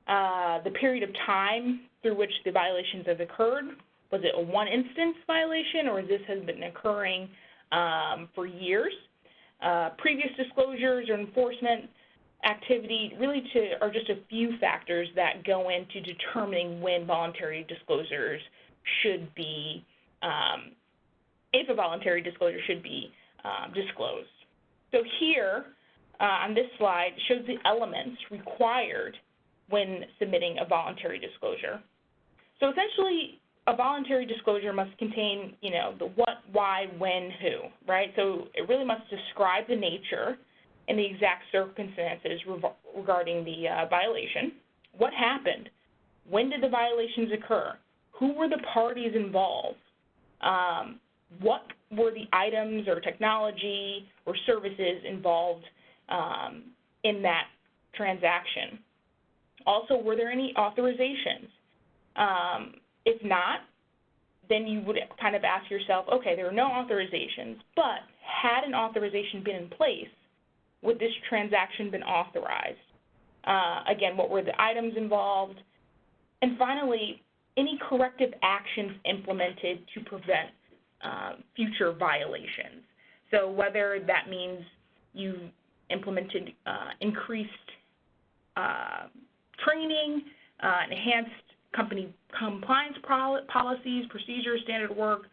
Speaker 4: the period of time through which the violations have occurred. Was it a one-instance violation, or this has been occurring for years? Previous disclosures or enforcement activity really are just a few factors that go into determining when voluntary disclosures should be, if a voluntary disclosure should be disclosed. So here on this slide shows the elements required when submitting a voluntary disclosure. So essentially, a voluntary disclosure must contain, the what, why, when, who, right? So it really must describe the nature and the exact circumstances regarding the violation. What happened? When did the violations occur? Who were the parties involved? What were the items or technology or services involved in that transaction? Also, were there any authorizations? If not, then you would kind of ask yourself, okay, there are no authorizations, but had an authorization been in place, would this transaction been authorized? Again, what were the items involved? And finally, any corrective actions implemented to prevent future violations. So whether that means you implemented increased training, enhanced company compliance policies, procedures, standard work,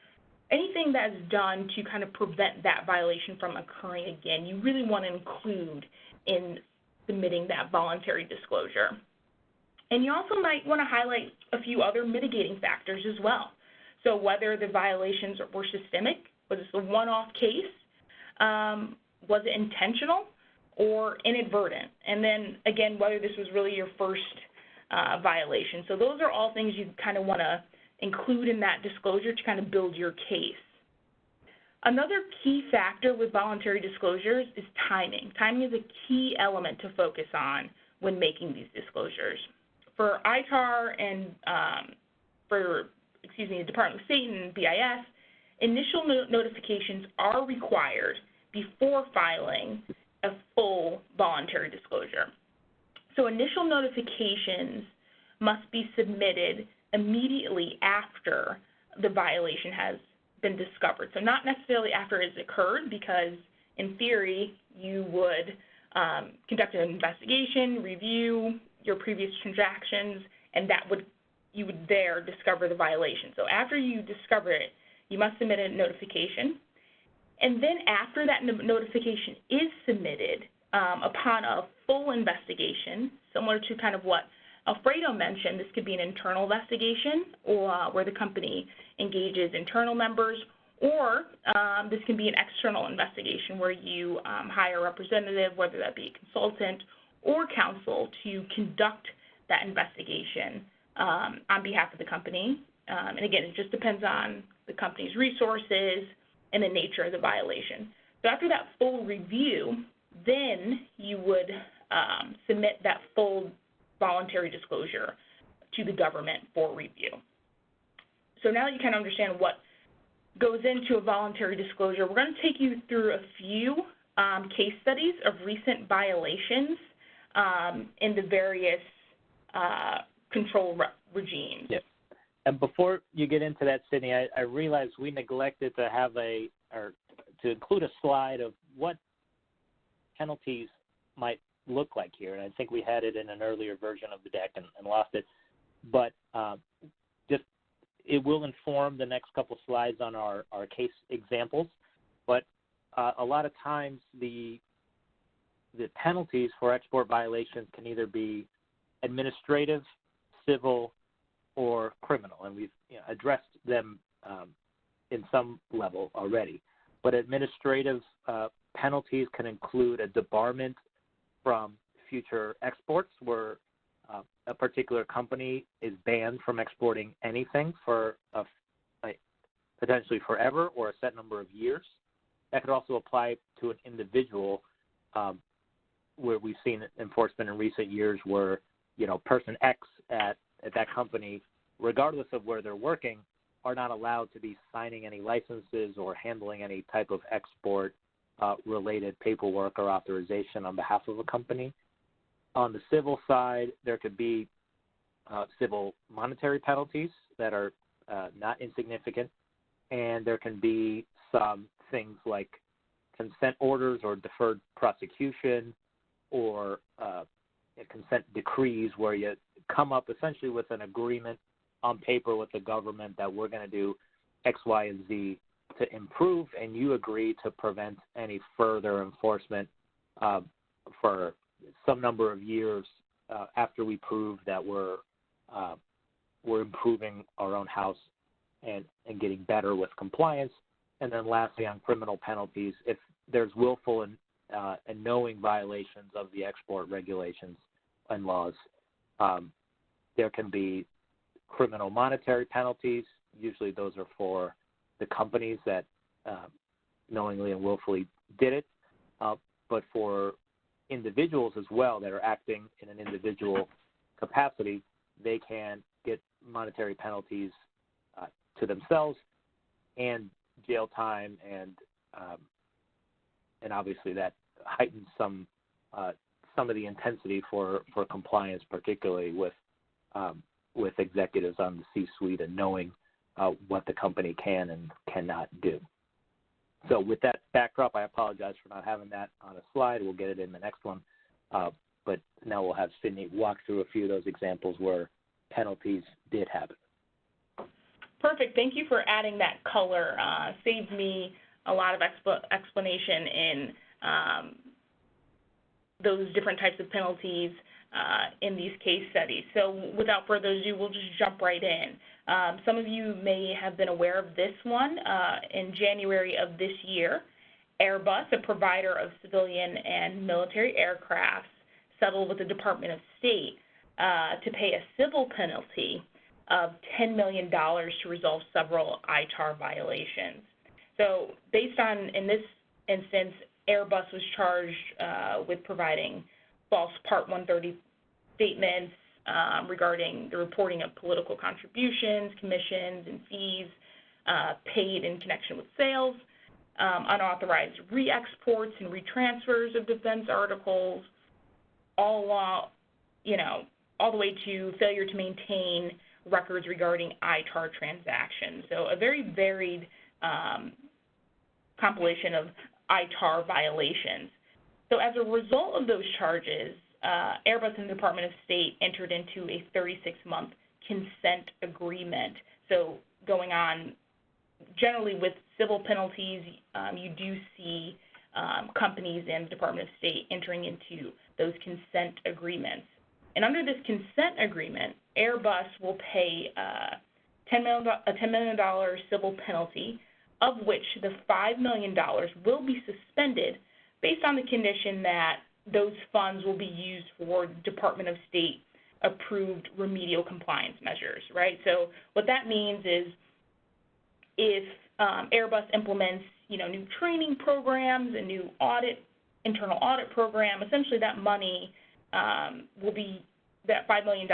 Speaker 4: anything that is done to kind of prevent that violation from occurring again, you really want to include in submitting that voluntary disclosure. And you also might want to highlight a few other mitigating factors as well. So whether the violations were systemic, was this a one-off case, was it intentional or inadvertent? And then, again, whether this was really your first violation. So those are all things you kind of want to include in that disclosure to kind of build your case. Another key factor with voluntary disclosures is timing. Timing is a key element to focus on when making these disclosures. For ITAR and the Department of State and BIS, initial notifications are required before filing a full voluntary disclosure. So initial notifications must be submitted immediately after the violation has been discovered. So not necessarily after it's occurred, because in theory you would conduct an investigation, review your previous transactions, and you would there discover the violation. So after you discover it, you must submit a notification. And then after that notification is submitted, upon a full investigation, similar to kind of what Alfredo mentioned, this could be an internal investigation or where the company engages internal members, or this can be an external investigation where you hire a representative, whether that be a consultant or counsel, to conduct that investigation on behalf of the company. And again, it just depends on the company's resources and the nature of the violation. So after that full review, then you would submit that full voluntary disclosure to the government for review. So now that you kind of understand what goes into a voluntary disclosure, we're going to take you through a few case studies of recent violations in the various control regimes.
Speaker 3: Yes. And before you get into that, Sydney, I realized we neglected to have to include a slide of what penalties might look like here. And I think we had it in an earlier version of the deck and lost it. But it will inform the next couple slides on our case examples. But a lot of times the penalties for export violations can either be administrative, civil, or criminal, and we've addressed them in some level already. But administrative penalties can include a debarment from future exports, where a particular company is banned from exporting anything for potentially forever or a set number of years. That could also apply to an individual, where we've seen enforcement in recent years where person X at that company, regardless of where they're working, are not allowed to be signing any licenses or handling any type of export related paperwork or authorization on behalf of a company. On the civil side, there could be civil monetary penalties that are not insignificant, and there can be some things like consent orders or deferred prosecution or consent decrees, where you come up essentially with an agreement on paper with the government that we're going to do X, Y, and Z to improve, and you agree to prevent any further enforcement for some number of years after we prove that we're improving our own house and getting better with compliance. And then lastly, on criminal penalties, if there's willful and knowing violations of the export regulations and laws, there can be criminal monetary penalties. Usually those are for the companies that knowingly and willfully did it, but for individuals as well that are acting in an individual capacity, they can get monetary penalties to themselves and jail time, and obviously that heightens some of the intensity for compliance, particularly with executives on the C-suite and knowing what the company can and cannot do. So with that backdrop, I apologize for not having that on a slide. We'll get it in the next one. But now we'll have Sydney walk through a few of those examples where penalties did happen.
Speaker 4: Perfect. Thank you for adding that color. Saved me a lot of explanation in those different types of penalties in these case studies. So without further ado, we'll just jump right in. Some of you may have been aware of this one. In January of this year, Airbus, a provider of civilian and military aircrafts, settled with the Department of State to pay a civil penalty of $10 million to resolve several ITAR violations. So based on, in this instance, Airbus was charged with providing false Part 130 statements regarding the reporting of political contributions, commissions, and fees paid in connection with sales, unauthorized re-exports and retransfers of defense articles, all the way to failure to maintain records regarding ITAR transactions. So a very varied compilation of ITAR violations. So as a result of those charges, Airbus and the Department of State entered into a 36-month consent agreement. So going on, generally with civil penalties, you do see companies and the Department of State entering into those consent agreements. And under this consent agreement, Airbus will pay a $10 million civil penalty, of which the $5 million will be suspended based on the condition that those funds will be used for Department of State approved remedial compliance measures, right? So what that means is if Airbus implements, new training programs, a new internal audit program, essentially that money will be, that $5 million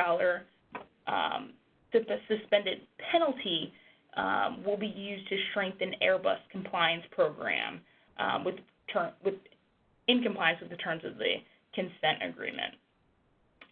Speaker 4: suspended penalty will be used to strengthen Airbus compliance program in compliance with the terms of the consent agreement.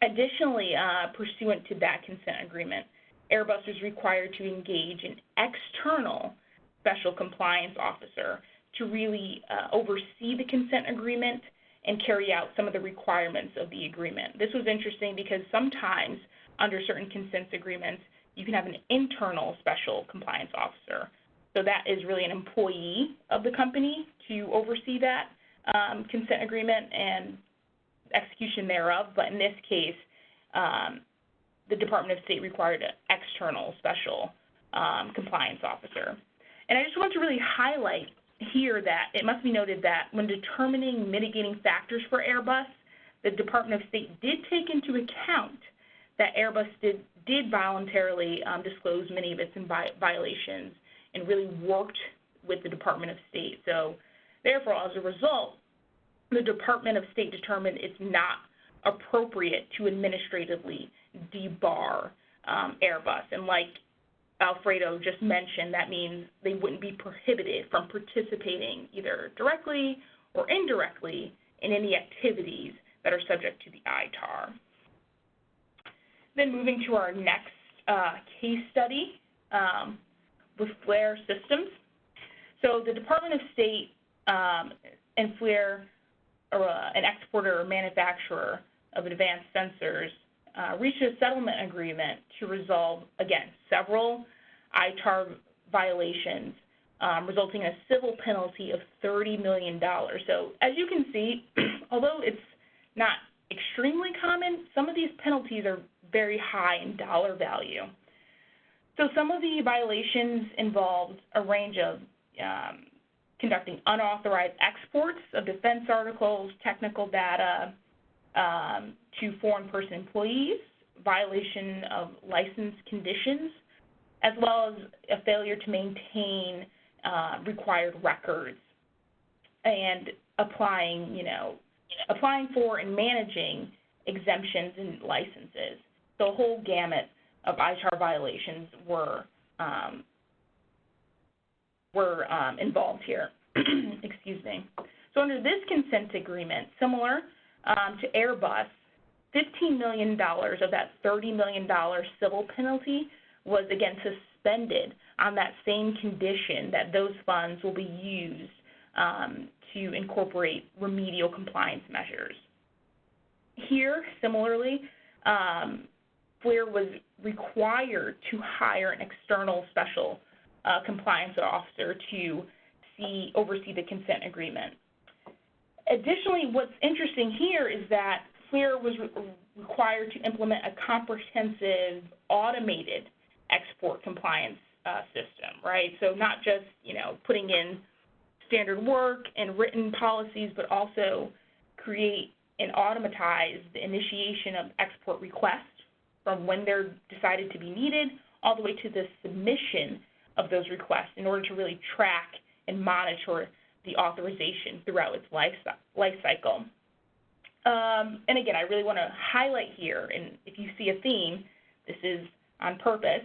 Speaker 4: Additionally, pursuant to that consent agreement, Airbus is required to engage an external special compliance officer to really oversee the consent agreement and carry out some of the requirements of the agreement. This was interesting because sometimes under certain consent agreements, you can have an internal special compliance officer. So that is really an employee of the company to oversee that consent agreement and execution thereof. But in this case, the Department of State required an external special compliance officer. And I just want to really highlight here that it must be noted that when determining mitigating factors for Airbus, the Department of State did take into account that Airbus did voluntarily disclose many of its violations and really worked with the Department of State. So therefore, as a result, the Department of State determined it's not appropriate to administratively debar Airbus. And like Alfredo just mentioned, that means they wouldn't be prohibited from participating either directly or indirectly in any activities that are subject to the ITAR. Then moving to our next case study with FLIR systems. So the Department of State and FLIR, or an exporter or manufacturer of advanced sensors, reached a settlement agreement to resolve, again, several ITAR violations, resulting in a civil penalty of $30 million. So as you can see, although it's not extremely common, some of these penalties are very high in dollar value. So some of the violations involved a range of conducting unauthorized exports of defense articles, technical data to foreign person employees, violation of license conditions, as well as a failure to maintain required records, and applying for and managing exemptions and licenses. So a whole gamut of ITAR violations were involved here. Excuse me. So under this consent agreement, similar to Airbus, $15 million of that $30 million civil penalty was, again, suspended on that same condition that those funds will be used to incorporate remedial compliance measures. Here, similarly, FLIR was required to hire an external special compliance officer to oversee the consent agreement. Additionally, what's interesting here is that FLIR was required to implement a comprehensive automated export compliance system, right? So not just, putting in standard work and written policies, but also create and automatize the initiation of export requests from when they're decided to be needed all the way to the submission of those requests in order to really track and monitor the authorization throughout its life cycle. And again, I really want to highlight here, and if you see a theme, this is on purpose.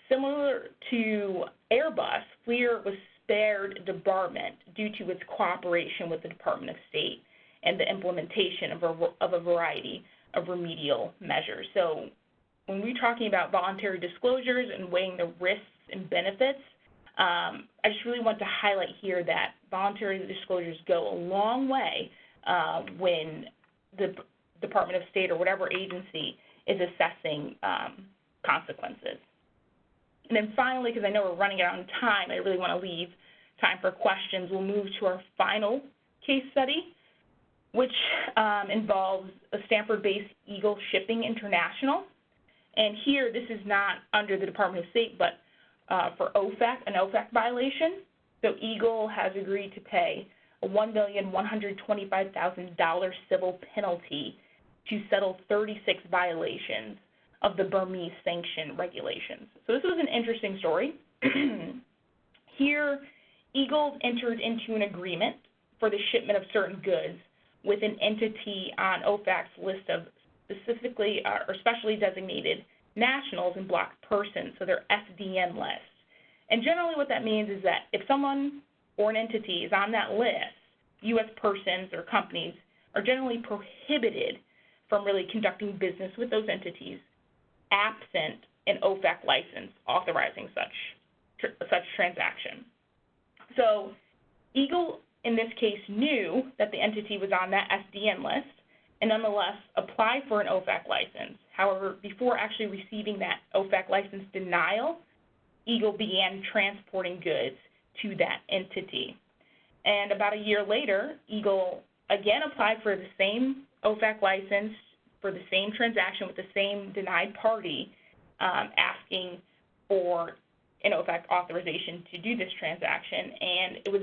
Speaker 4: Similar to Airbus, FLIR was spared debarment due to its cooperation with the Department of State and the implementation of a variety of remedial measures. So when we're talking about voluntary disclosures and weighing the risks and benefits, I just really want to highlight here that voluntary disclosures go a long way when the Department of State or whatever agency is assessing consequences. And then finally, because I know we're running out of time, I really want to leave time for questions. We'll move to our final case study, which involves a Stanford-based Eagle Shipping International. And here, this is not under the Department of State, but for OFAC, an OFAC violation. So Eagle has agreed to pay a $1,125,000 civil penalty to settle 36 violations of the Burmese sanction regulations. So this was an interesting story. Here, Eagle entered into an agreement for the shipment of certain goods with an entity on OFAC's list of specifically or specially designated nationals and blocked persons, so their SDN list. And generally what that means is that if someone or an entity is on that list, U.S. persons or companies are generally prohibited from really conducting business with those entities absent an OFAC license authorizing such transaction. So Eagle, in this case, knew that the entity was on that SDN list and nonetheless applied for an OFAC license. However, before actually receiving that OFAC license denial, Eagle began transporting goods to that entity. And about a year later, Eagle again applied for the same OFAC license for the same transaction with the same denied party, asking for an OFAC authorization to do this transaction, and it was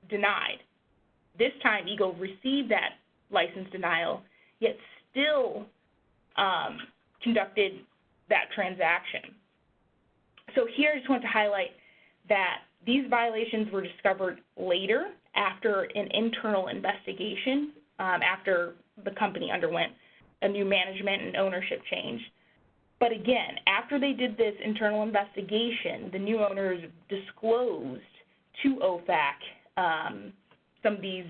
Speaker 4: denied. This time, Eagle received that license denial, yet still conducted that transaction. So here I just want to highlight that these violations were discovered later after an internal investigation, after the company underwent a new management and ownership change. But again, after they did this internal investigation, the new owners disclosed to OFAC some of these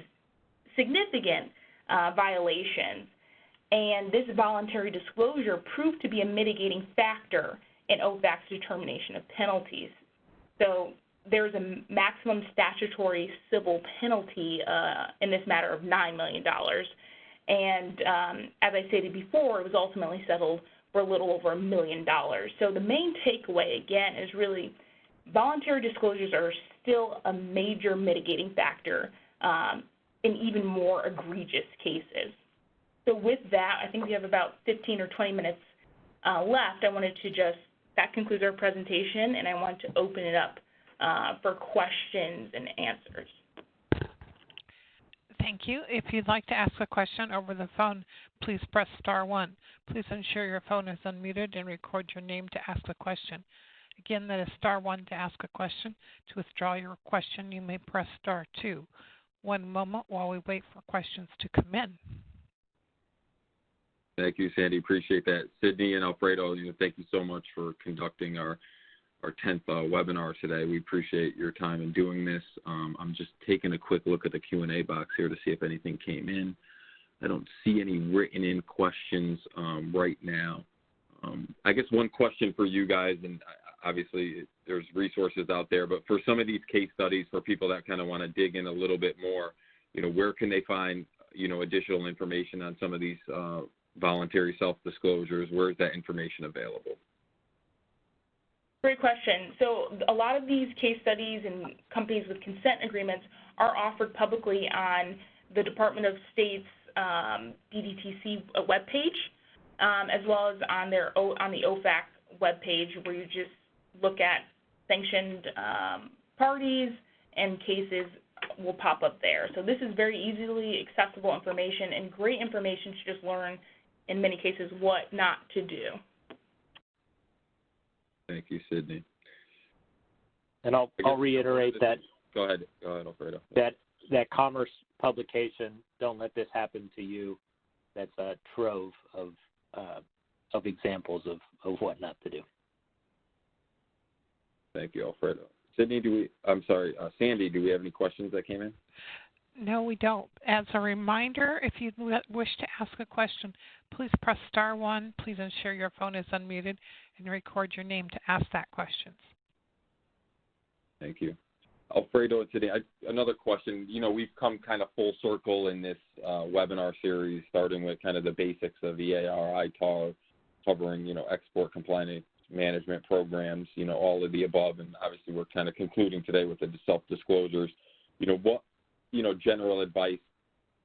Speaker 4: significant violations, and this voluntary disclosure proved to be a mitigating factor in OFAC's determination of penalties. So there's a maximum statutory civil penalty in this matter of $9 million. And as I stated before, it was ultimately settled for a little over $1 million. So the main takeaway, again, is really voluntary disclosures are still a major mitigating factor in even more egregious cases. So with that, I think we have about 15 or 20 minutes left. I wanted to that concludes our presentation, and I want to open it up for questions and answers.
Speaker 1: Thank you. If you'd like to ask a question over the phone, please press star one. Please ensure your phone is unmuted and record your name to ask a question. Again, that is star one to ask a question. To withdraw your question, you may press star two. One moment while we wait for questions to come in.
Speaker 5: Thank you, Sandy. Appreciate that. Sydney and Alfredo, thank you so much for conducting our 10th webinar today. We appreciate your time in doing this. I'm just taking a quick look at the Q&A box here to see if anything came in. I don't see any written in questions right now. I guess one question for you guys, and obviously there's resources out there, but for some of these case studies, for people that kind of want to dig in a little bit more, where can they find, additional information on some of these voluntary self-disclosures? Where is that information available?
Speaker 4: Great question. So a lot of these case studies and companies with consent agreements are offered publicly on the Department of State's DDTC webpage, as well as on the OFAC webpage, where you just look at sanctioned parties and cases will pop up there. So this is very easily accessible information and great information to just learn, in many cases, what not to do.
Speaker 5: Thank you, Sydney.
Speaker 3: And I'll reiterate that
Speaker 5: Go ahead, Alfredo.
Speaker 3: That commerce publication, don't let this happen to you. That's a trove of examples of what not to do.
Speaker 5: Thank you, Alfredo. Sandy, do we have any questions that came in?
Speaker 1: No, we don't. As a reminder, if you wish to ask a question, please press star one. Please ensure your phone is unmuted and record your name to ask that question.
Speaker 5: Thank you. Alfredo, today, another question. We've come kind of full circle in this webinar series, starting with kind of the basics of EAR, ITAR, covering, export compliance management programs, all of the above. And obviously we're kind of concluding today with the self-disclosures. What general advice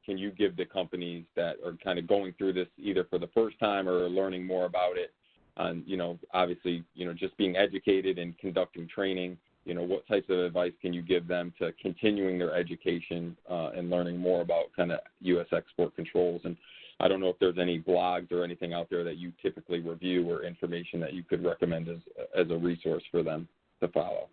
Speaker 5: can you give the companies that are kind of going through this either for the first time or learning more about it? On, obviously, just being educated and conducting training, what types of advice can you give them to continuing their education and learning more about kind of U.S. export controls? And I don't know if there's any blogs or anything out there that you typically review or information that you could recommend as a resource for them to follow.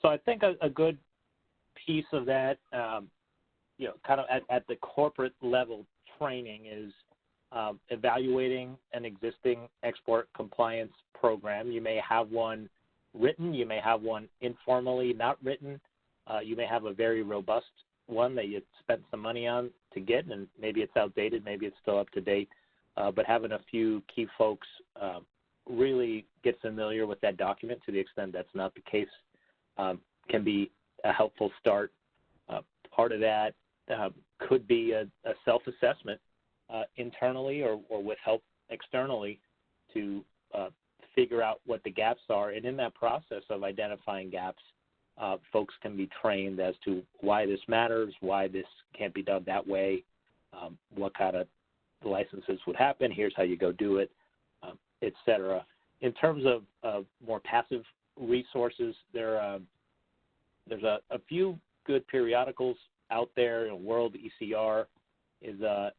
Speaker 3: So I think a good piece of that, kind of at the corporate level training is evaluating an existing export compliance program. You may have one written, you may have one informally not written, you may have a very robust one that you spent some money on to get, and maybe it's outdated, maybe it's still up to date, but having a few key folks really get familiar with that document to the extent that's not the case can be a helpful start. Part of that could be a self-assessment internally or with help externally to figure out what the gaps are. And in that process of identifying gaps, folks can be trained as to why this matters, why this can't be done that way, what kind of licenses would happen, here's how you go do it, et cetera. In terms of more passive resources, there's a few good periodicals out there. World ECR is a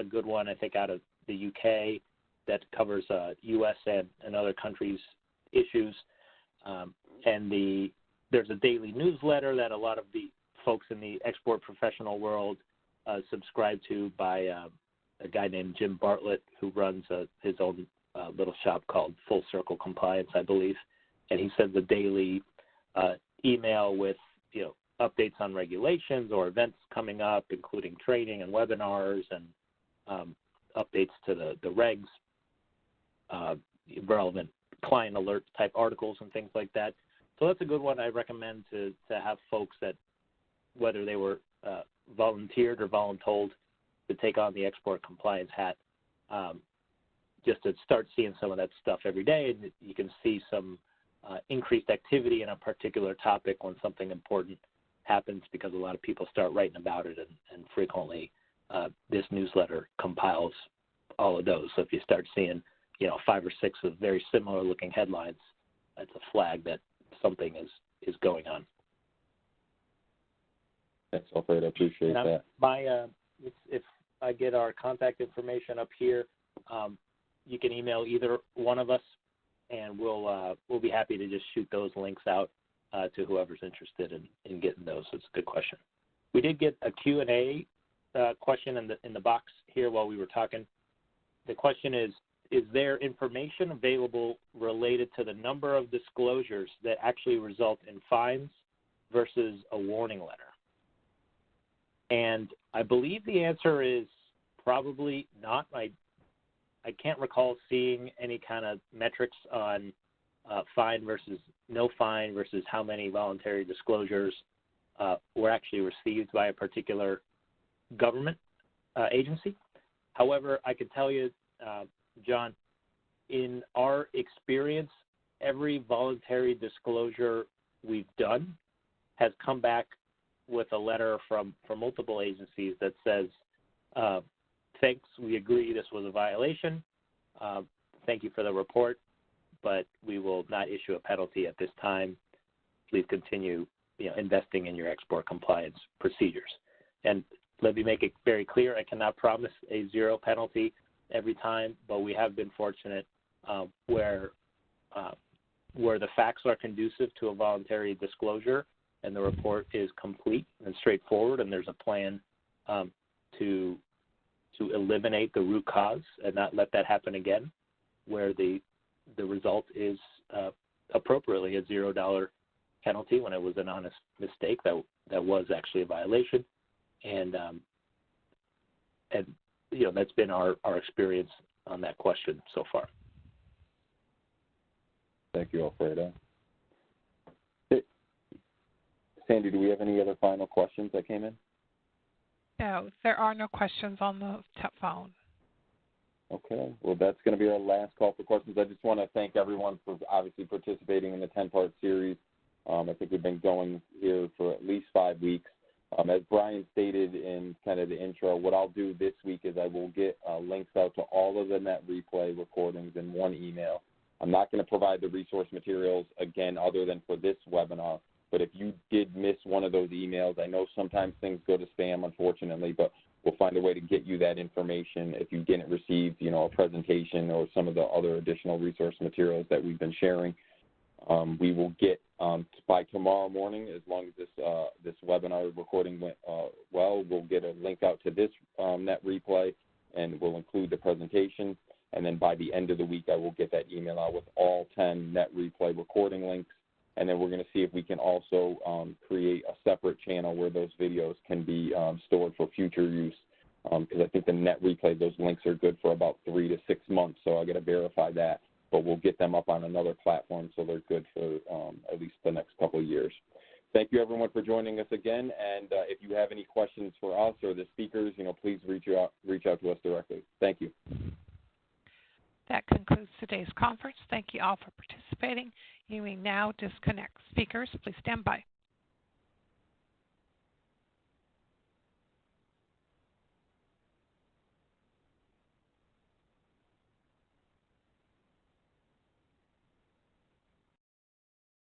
Speaker 3: good one, I think, out of the UK that covers U.S. and other countries' issues. And there's a daily newsletter that a lot of the folks in the export professional world subscribe to by a guy named Jim Bartlett, who runs his own little shop called Full Circle Compliance, I believe. And he sends a daily email with updates on regulations or events coming up, including training and webinars and updates to the regs, relevant client alert type articles and things like that. So that's a good one I recommend to have folks that, whether they were volunteered or voluntold to take on the export compliance hat, just to start seeing some of that stuff every day, and you can see some increased activity in a particular topic when something important happens, because a lot of people start writing about it, and frequently this newsletter compiles all of those. So if you start seeing 5 or 6 of very similar looking headlines, that's a flag that something is going on.
Speaker 5: Thanks, Alfredo. I appreciate that.
Speaker 3: If I get our contact information up here, you can email either one of us, and we'll be happy to just shoot those links out to whoever's interested in getting those. It's a good question. We did get a Q&A question in the box here while we were talking. The question is there information available related to the number of disclosures that actually result in fines versus a warning letter? And I believe the answer is probably not. I can't recall seeing any kind of metrics on fine versus no fine versus how many voluntary disclosures were actually received by a particular government agency. However, I can tell you, John, in our experience, every voluntary disclosure we've done has come back with a letter from multiple agencies that says, thanks, we agree this was a violation. Thank you for the report, but we will not issue a penalty at this time. Please continue investing in your export compliance procedures. And let me make it very clear, I cannot promise a zero penalty every time, but we have been fortunate where where the facts are conducive to a voluntary disclosure and the report is complete and straightforward, and there's a plan to eliminate the root cause and not let that happen again, where the result is appropriately a $0 penalty when it was an honest mistake that was actually a violation, and that's been our experience on that question so far.
Speaker 5: Thank you, Alfredo. Sandy, do we have any other final questions that came in?
Speaker 1: No, there are no questions on the phone.
Speaker 5: Okay. Well, that's going to be our last call for questions. I just want to thank everyone for obviously participating in the 10-part series. I think we've been going here for at least 5 weeks. As Brian stated in kind of the intro, what I'll do this week is I will get links out to all of the net replay recordings in one email. I'm not going to provide the resource materials again other than for this webinar. But if you did miss one of those emails, I know sometimes things go to spam, unfortunately, but we'll find a way to get you that information if you didn't receive, a presentation or some of the other additional resource materials that we've been sharing. We will get by tomorrow morning, as long as this webinar recording went well, we'll get a link out to this net replay, and we'll include the presentation. And then by the end of the week, I will get that email out with all 10 net replay recording links. And then we're going to see if we can also create a separate channel where those videos can be stored for future use. Because I think the net replay, those links are good for about 3 to 6 months. So I got to verify that. But we'll get them up on another platform so they're good for at least the next couple of years. Thank you, everyone, for joining us again. And if you have any questions for us or the speakers, please reach out to us directly. Thank you.
Speaker 1: That concludes today's conference. Thank you all for participating. You may now disconnect. Speakers, please stand by.